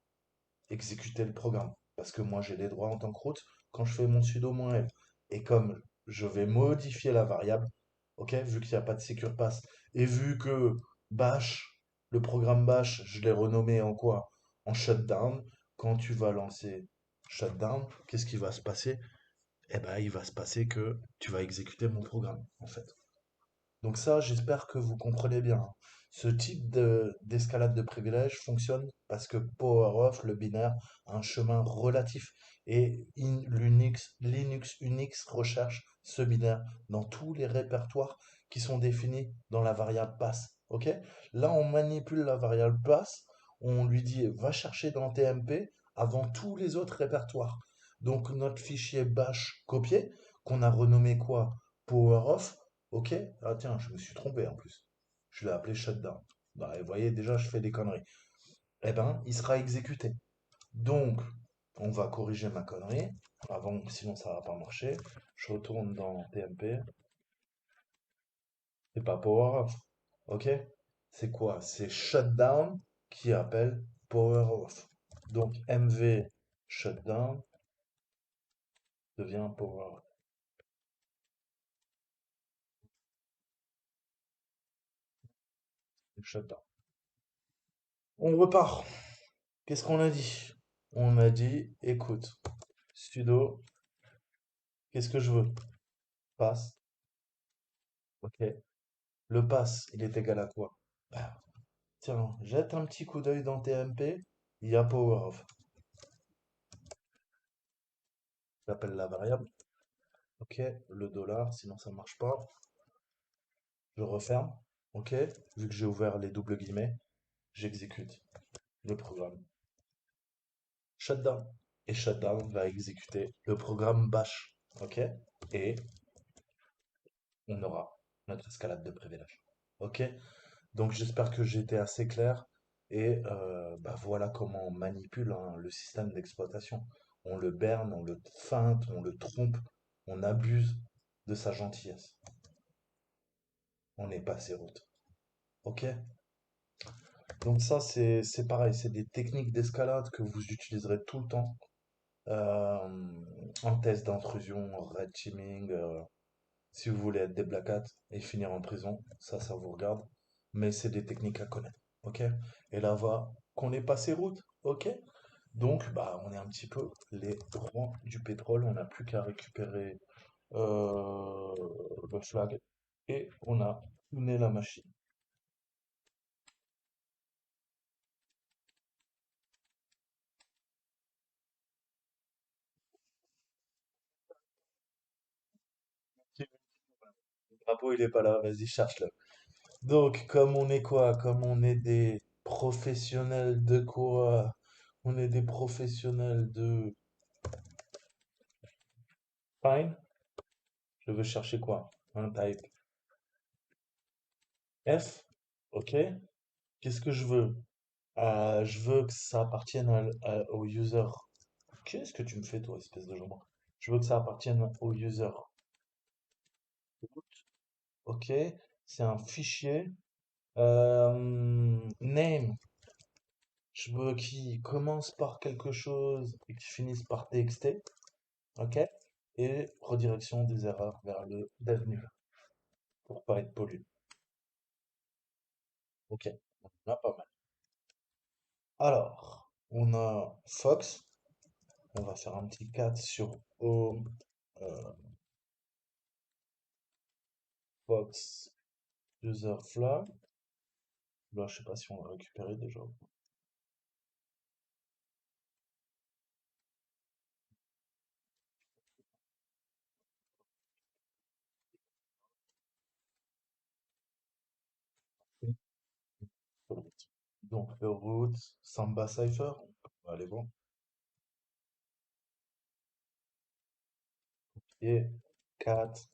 Exécuter le programme. Parce que moi, j'ai des droits en tant que route quand je fais mon sudo -l. Et comme je vais modifier la variable, ok, vu qu'il n'y a pas de secure pass, et vu que bash, le programme bash, je l'ai renommé en quoi? En shutdown. Quand tu vas lancer shutdown, qu'est-ce qui va se passer? Eh ben, il va se passer que tu vas exécuter mon programme, en fait. Donc ça, j'espère que vous comprenez bien, hein. Ce type d'escalade de privilèges fonctionne parce que PowerOff, le binaire, a un chemin relatif. Et Linux Unix recherche ce binaire dans tous les répertoires qui sont définis dans la variable pass. Ok? Là, on manipule la variable pass, on lui dit va chercher dans TMP avant tous les autres répertoires. Donc notre fichier bash copié, qu'on a renommé quoi? PowerOff. Ok, ah tiens, je me suis trompé en plus. Je l'ai appelé shutdown. Bah, vous voyez, déjà, je fais des conneries. Eh ben, il sera exécuté. Donc, on va corriger ma connerie. Avant, sinon ça va pas marcher. Je retourne dans TMP. C'est pas power off. Ok? C'est quoi? C'est shutdown qui appelle power off. Donc, MV shutdown devient power shutdown. On repart. Qu'est-ce qu'on a dit? On a dit, écoute, sudo, qu'est-ce que je veux? Pass. Ok. Le pass, il est égal à quoi? Bah, tiens, jette un petit coup d'œil dans TMP. Il y a power off. J'appelle la variable. Ok. Le dollar, sinon ça marche pas. Je referme. Ok. Vu que j'ai ouvert les doubles guillemets, j'exécute le programme. Shutdown. Et shutdown va exécuter le programme bash. Ok. Et on aura notre escalade de privilèges. Ok. Donc j'espère que j'ai été assez clair et bah, voilà comment on manipule, hein, le système d'exploitation. On le berne, on le feinte, on le trompe, on abuse de sa gentillesse. On n'est pas ses routes. Ok? Donc ça c'est pareil, c'est des techniques d'escalade que vous utiliserez tout le temps en test d'intrusion, en red teaming, si vous voulez être des black hats et finir en prison, ça vous regarde. Mais c'est des techniques à connaître. Ok? Et là, va qu'on est passé route. Ok? Donc, bah, on est un petit peu les rois du pétrole. On n'a plus qu'à récupérer euh, le flag et on a tuné la machine. Le drapeau, il est pas là. Vas-y, cherche-le. Donc, comme on est quoi? Comme on est des professionnels de quoi? On est des professionnels de Fine. Je veux chercher quoi? Un type F. Ok. Qu'est-ce que je veux? Je veux que ça appartienne au user. Qu'est-ce que tu me fais, toi, espèce de jambon? Je veux que ça appartienne au user. Ok. C'est un fichier. Name. Je veux qu'il commence par quelque chose et qu'il finisse par txt. Ok. Et redirection des erreurs vers le dev nul pour pas être pollué. Ok. On en a pas mal. Alors, on a Fox. On va faire un petit cat sur home, euh, Fox user flag. Là, je sais pas si on l'a récupéré déjà. Donc, le route, Samba Cypher. On va aller voir. Et 4.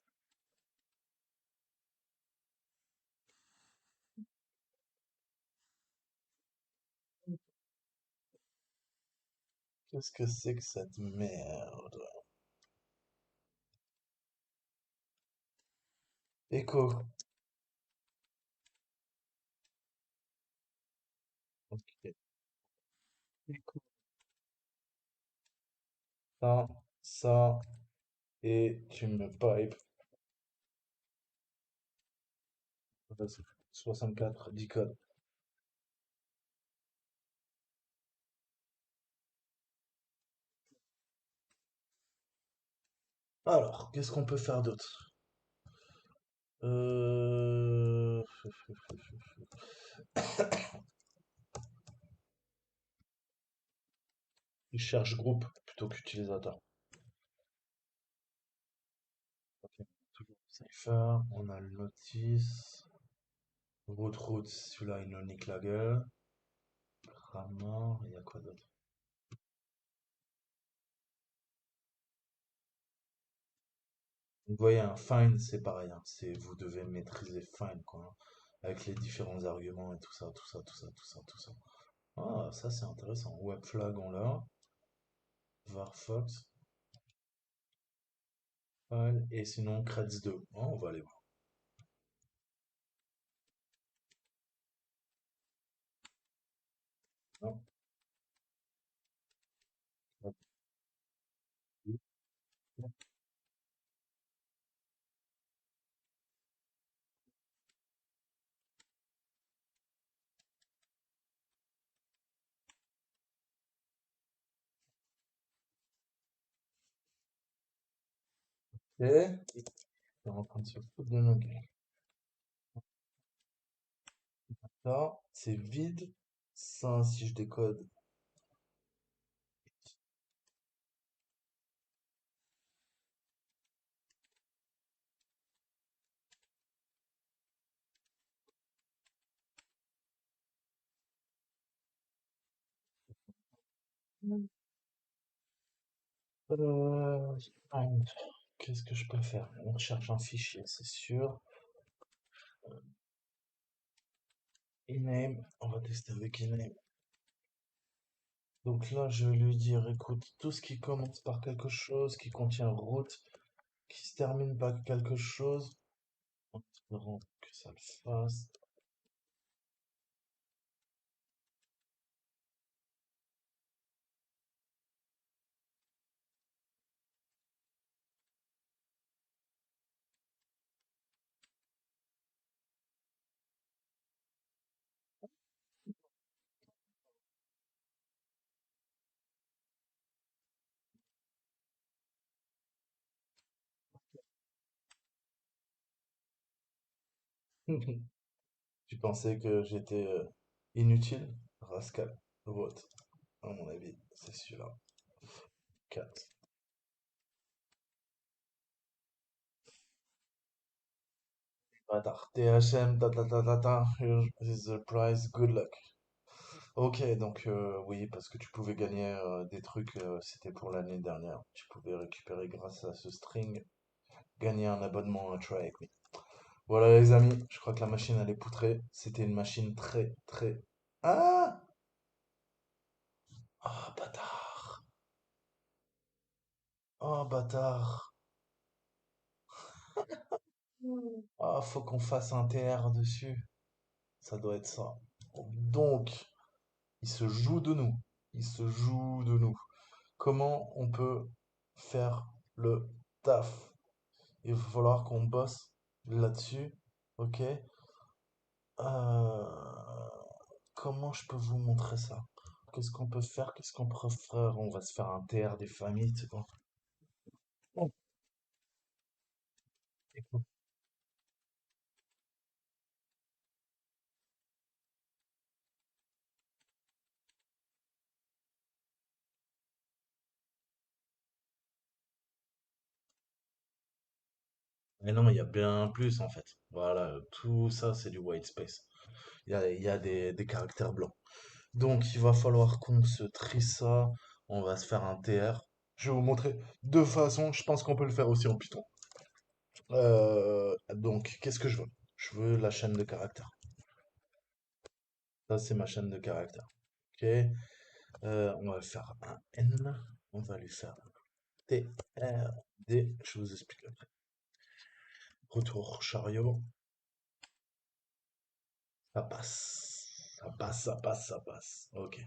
Qu'est-ce que c'est que cette merde? Echo. Ok. Echo. Ça, et tu me pipes. Vas-y. 64, 10 codes. Alors, qu'est-ce qu'on peut faire d'autre? Euh... Il cherche groupe plutôt qu'utilisateur. Ok. Toujours Cypher, on a le notice. Route, celui-là, il nous nique la gueule. Ramor, il y a quoi d'autre? Vous voyez, un find, c'est pareil, hein. C'est, vous devez maîtriser find, quoi, hein. Avec les différents arguments et tout ça, tout ça, tout ça, tout ça, tout ça. Ah, ça c'est intéressant. Webflag, on l'a. Varfox, file, et sinon creds 2. Ah, on va aller voir. Non. Et il est en train de se foutre de nos gueules. Ça, c'est vide. Ça, si je décode. Euh, find. Qu'est-ce que je peux faire? On recherche un fichier, c'est sûr. Ename, on va tester avec Ename. Donc là, je vais lui dire, écoute, tout ce qui commence par quelque chose, qui contient route, qui se termine par quelque chose, en espérant que ça le fasse. Tu pensais que j'étais inutile? Rascal. Vote. À mon avis, c'est celui-là. 4. Bâtard. THM, ta ta ta ta ta. Here is the prize. Good luck. Ok, donc oui, parce que tu pouvais gagner des trucs, c'était pour l'année dernière. Tu pouvais récupérer grâce à ce string, gagner un abonnement à Try Avec Me. Voilà les amis, je crois que la machine elle est poutrée. C'était une machine très très... Ah! Ah, bâtard! Oh, bâtard! Ah, faut qu'on fasse un TR dessus. Ça doit être ça. Donc, il se joue de nous. Il se joue de nous. Comment on peut faire le taf? Il va falloir qu'on bosse là-dessus. Ok? Comment je peux vous montrer ça? Qu'est-ce qu'on peut faire? Qu'est-ce qu'on peut faire? On va se faire un TR des familles, tu sais quoi? Bon, écoute. Et non, il y a bien plus en fait. Voilà, tout ça, c'est du white space. Il y a des caractères blancs. Donc, il va falloir qu'on se trie ça. On va se faire un TR. Je vais vous montrer deux façons. Je pense qu'on peut le faire aussi en Python. Donc, qu'est-ce que je veux? Je veux la chaîne de caractères. Ça, c'est ma chaîne de caractères. Ok. On va faire un N. On va lui faire un T, R, D. Je vous explique après. Retour chariot. Ça passe. Ça passe, ça passe, ça passe. Ok.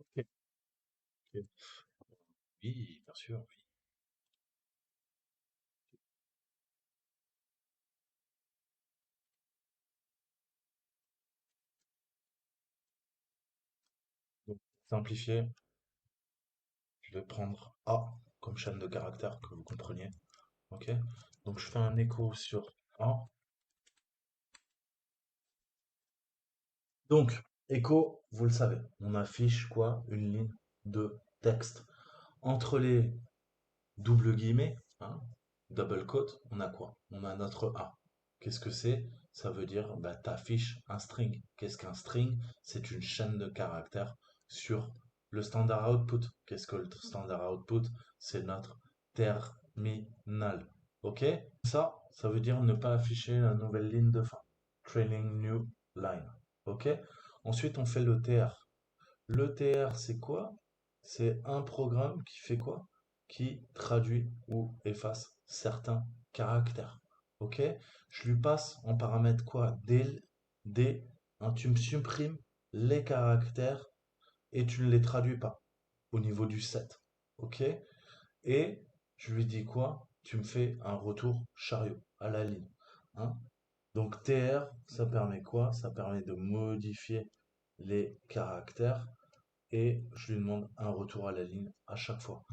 Ok, ok. Oui, bien sûr, oui. Donc, simplifier, je vais prendre A comme chaîne de caractères, que vous compreniez. Ok? Donc je fais un écho sur A. Donc, écho, vous le savez, on affiche quoi? Une ligne de texte. Entre les double guillemets, hein, double quote, on a quoi? On a notre A. Qu'est-ce que c'est? Ça veut dire, bah, t'affiches un string. Qu'est-ce qu'un string? C'est une chaîne de caractères sur le standard output. Qu'est-ce que le standard output? C'est notre terminal. Ok? Ça veut dire ne pas afficher la nouvelle ligne de fin. Trailing new line. Ok? Ensuite, on fait le TR. Le TR, c'est quoi? C'est un programme qui fait quoi? Qui traduit ou efface certains caractères. Ok? Je lui passe en paramètre quoi? Des, hein, tu me supprimes les caractères et tu ne les traduis pas au niveau du set. Ok? Et je lui dis quoi? Tu me fais un retour chariot à la ligne. Hein. Donc TR, ça permet quoi? Ça permet de modifier les caractères et je lui demande un retour à la ligne à chaque fois.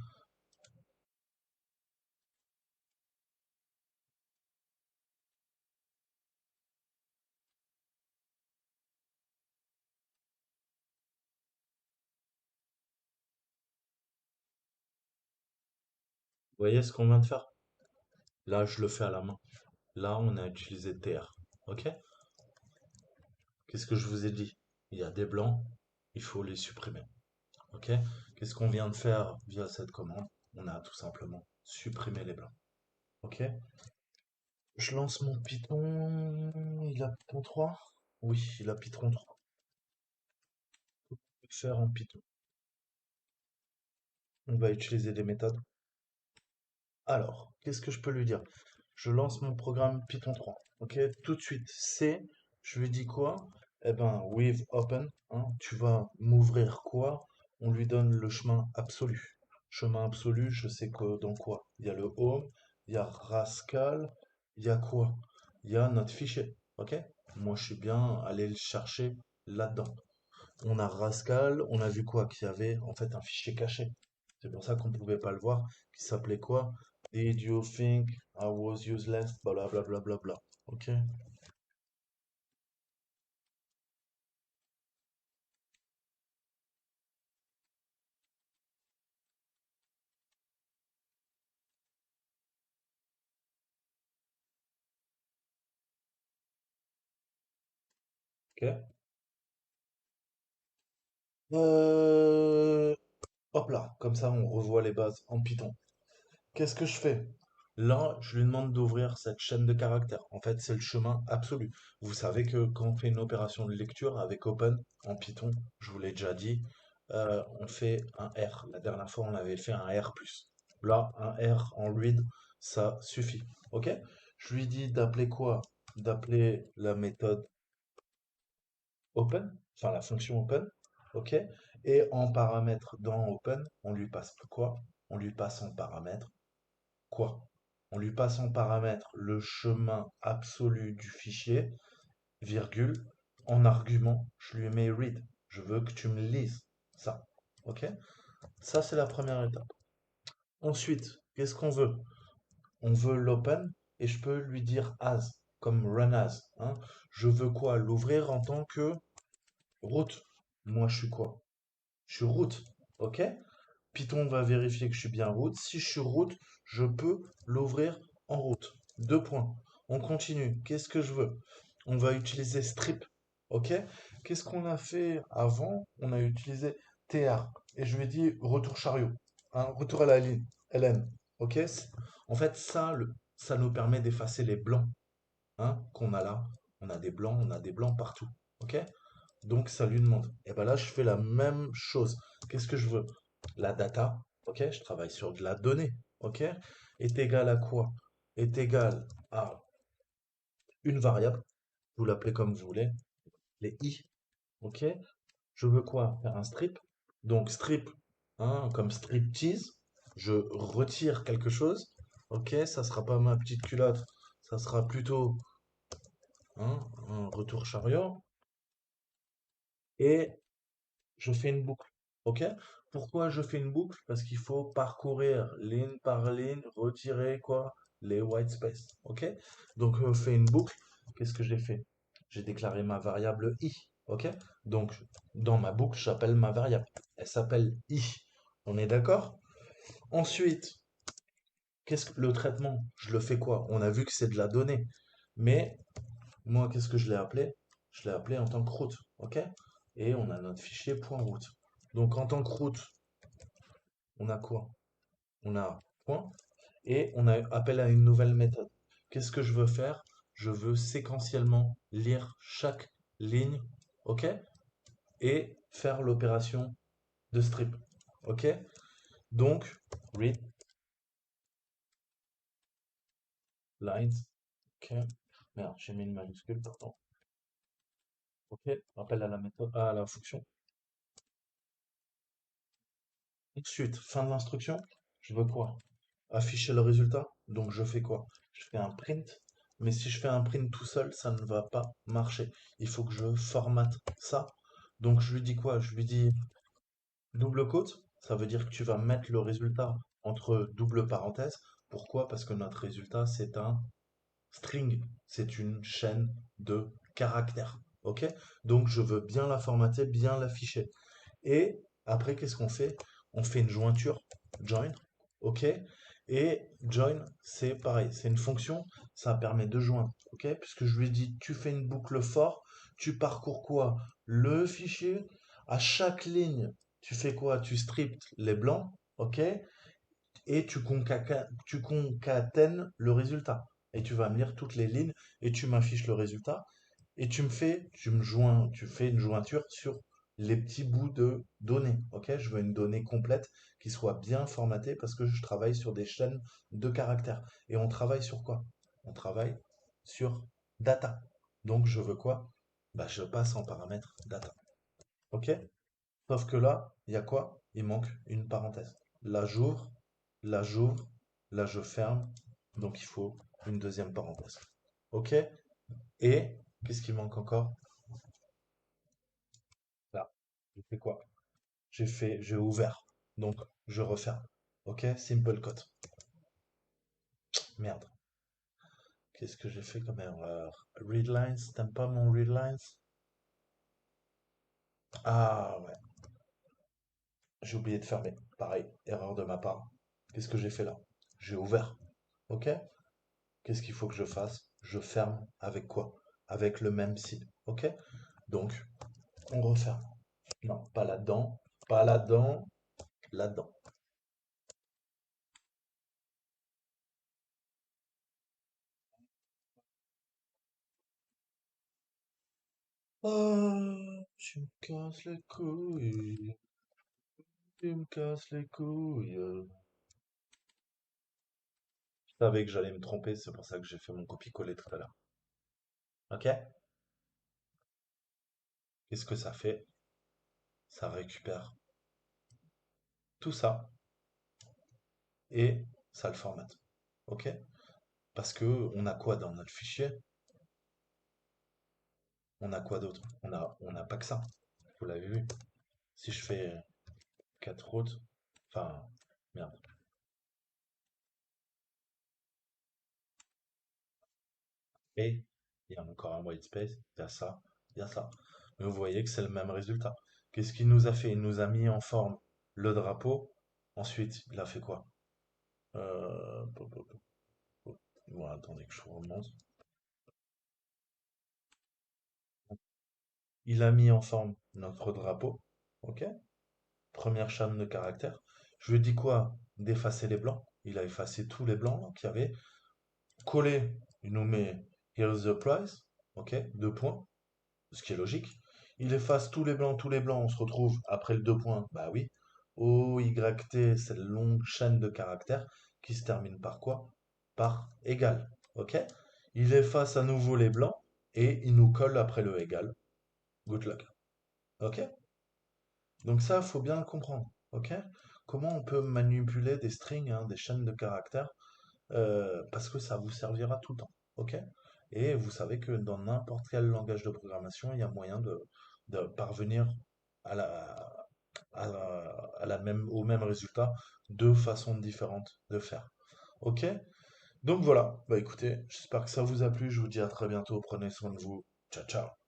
Vous voyez ce qu'on vient de faire? Là, je le fais à la main. Là, on a utilisé TR. Ok? Qu'est-ce que je vous ai dit? Il y a des blancs, il faut les supprimer. Ok? Qu'est-ce qu'on vient de faire via cette commande? On a tout simplement supprimé les blancs. Ok? Je lance mon Python. Il a Python 3. Oui, il a Python 3. Faire en Python. On va utiliser des méthodes. Alors, qu'est-ce que je peux lui dire? Je lance mon programme Python 3. Ok, tout de suite, C, je lui dis quoi? Eh ben, with open, hein, tu vas m'ouvrir quoi? On lui donne le chemin absolu. Chemin absolu, je sais que dans quoi? Il y a le home, il y a Rascal, il y a quoi? Il y a notre fichier. Ok? Moi, je suis bien allé le chercher là-dedans. On a Rascal, on a vu quoi? Qu'il y avait en fait un fichier caché. C'est pour ça qu'on ne pouvait pas le voir, qui s'appelait quoi? Did you think I was useless? Blablabla. Bla, bla, bla, bla. Ok? Ok? Euh, Hop là, comme ça on revoit les bases en Python. Qu'est-ce que je fais? Là, je lui demande d'ouvrir cette chaîne de caractères. En fait, c'est le chemin absolu. Vous savez que quand on fait une opération de lecture avec Open en Python, je vous l'ai déjà dit, on fait un R. La dernière fois, on avait fait un R+. Là, un R en read, ça suffit. OK? Je lui dis d'appeler quoi? D'appeler la méthode Open, enfin la fonction Open. OK? Et en paramètre dans Open, on lui passe quoi? On lui passe en paramètre quoi? On lui passe en paramètre le chemin absolu du fichier, virgule, en argument, je lui mets read. Je veux que tu me lises ça. OK? Ça, c'est la première étape. Ensuite, qu'est-ce qu'on veut? on veut l'open et je peux lui dire as, comme run as, hein. Je veux quoi? L'ouvrir en tant que route. Moi, je suis quoi? Je suis route, ok? Python va vérifier que je suis bien route. Si je suis route, je peux l'ouvrir en route. Deux points. On continue. Qu'est-ce que je veux? On va utiliser strip, ok? Qu'est-ce qu'on a fait avant? On a utilisé tr et je lui ai dit retour chariot, hein, retour à la ligne, ln, ok? En fait, ça nous permet d'effacer les blancs, hein, qu'on a là. On a des blancs partout, ok? Donc ça lui demande. Et ben là, je fais la même chose. Qu'est-ce que je veux? La data, ok? Je travaille sur de la donnée, ok? Est égal à quoi? Est égal à une variable, vous l'appelez comme vous voulez, les i, ok? Je veux quoi? Faire un strip. Donc strip, hein, comme striptease, je retire quelque chose, ok? Ça sera pas ma petite culotte, ça sera plutôt, hein, un retour chariot. Et je fais une boucle. OK? Pourquoi je fais une boucle? Parce qu'il faut parcourir ligne par ligne, retirer quoi? Les white space. OK? Donc, je fais une boucle. Qu'est-ce que j'ai fait? J'ai déclaré ma variable i. OK? Donc, dans ma boucle, j'appelle ma variable. Elle s'appelle i. On est d'accord? Ensuite, qu'est-ce que le traitement? Je le fais quoi? On a vu que c'est de la donnée. Mais moi, qu'est-ce que je l'ai appelé? Je l'ai appelé en tant que route, ok? Et on a notre fichier .route. Donc en tant que route, on a quoi? On a point et on a appel à une nouvelle méthode. Qu'est-ce que je veux faire? Je veux séquentiellement lire chaque ligne, ok? Et faire l'opération de strip, ok? Donc read lines, ok? Merde, j'ai mis une majuscule, pardon. Ok, appel à la méthode, à la fonction. Ensuite, fin de l'instruction, je veux quoi? Afficher le résultat. Donc je fais quoi? Je fais un print. Mais si je fais un print tout seul, ça ne va pas marcher. Il faut que je formate ça. Donc je lui dis quoi? Je lui dis double quote. Ça veut dire que tu vas mettre le résultat entre double parenthèse. Pourquoi? Parce que notre résultat, c'est un string. C'est une chaîne de caractères. OK? Donc je veux bien la formater, bien l'afficher. Et après, qu'est-ce qu'on fait? On fait une jointure, join, ok? Et join, c'est pareil, c'est une fonction, ça permet de joindre, ok? Puisque je lui ai dit, tu fais une boucle for, tu parcours quoi? Le fichier, à chaque ligne, tu fais quoi? Tu strips les blancs, ok? Et tu concatènes le résultat. Et tu vas me lire toutes les lignes et tu m'affiches le résultat. Et tu fais une jointure sur les petits bouts de données. Ok? Je veux une donnée complète qui soit bien formatée parce que je travaille sur des chaînes de caractères. Et on travaille sur quoi? On travaille sur data. Donc je veux quoi? Bah, je passe en paramètre data. Ok? Sauf que là, il y a quoi? Il manque une parenthèse. Là, j'ouvre, là, j'ouvre, là, je ferme. Donc il faut une deuxième parenthèse. Ok? Et qu'est-ce qui manque encore? Là, j'ai fait quoi? J'ai ouvert. Donc, je referme. Ok? Simple code. Merde. Qu'est-ce que j'ai fait comme erreur? Readlines, t'aimes pas mon readlines? Ah ouais, j'ai oublié de fermer. Pareil, erreur de ma part. Qu'est-ce que j'ai fait là? J'ai ouvert. Ok? Qu'est-ce qu'il faut que je fasse? Je ferme avec quoi? Avec le même signe. Ok? Donc, on referme. Non, pas là-dedans. Pas là-dedans. Là-dedans. Ah, tu me casses les couilles. Tu me casses les couilles. Je savais que j'allais me tromper, c'est pour ça que j'ai fait mon copier-coller tout à l'heure. Ok? Qu'est-ce que ça fait? Ça récupère tout ça et ça le formate. Ok? Parce que on a quoi dans notre fichier? On a quoi d'autre? On a pas que ça. Vous l'avez vu. Si je fais 4 routes, enfin, merde. et il y a encore un white space, il y a ça, il y a ça. Mais vous voyez que c'est le même résultat. Qu'est-ce qu'il nous a fait? Il nous a mis en forme le drapeau. Ensuite, il a fait quoi? Pop, pop, pop, pop. Bon, attendez que je remonte. Il a mis en forme notre drapeau. OK? Première chaîne de caractères. Je lui ai dit quoi? D'effacer les blancs. Il a effacé tous les blancs là, qu'il y avait. Collé, il nous met Here's the price. OK? Deux points. Ce qui est logique. Il efface tous les blancs, on se retrouve après le deux points, bah oui. O, Y, T, cette longue chaîne de caractères qui se termine par quoi? Par égal. Ok? Il efface à nouveau les blancs et il nous colle après le égal. Good luck. Ok? Donc ça, faut bien le comprendre. Ok? Comment on peut manipuler des strings, hein, des chaînes de caractères, parce que ça vous servira tout le temps. Ok? Et vous savez que dans n'importe quel langage de programmation, il y a moyen de parvenir à au même résultat de façons différentes de faire. Ok? Donc voilà. Bah écoutez, j'espère que ça vous a plu. Je vous dis à très bientôt. Prenez soin de vous. Ciao, ciao.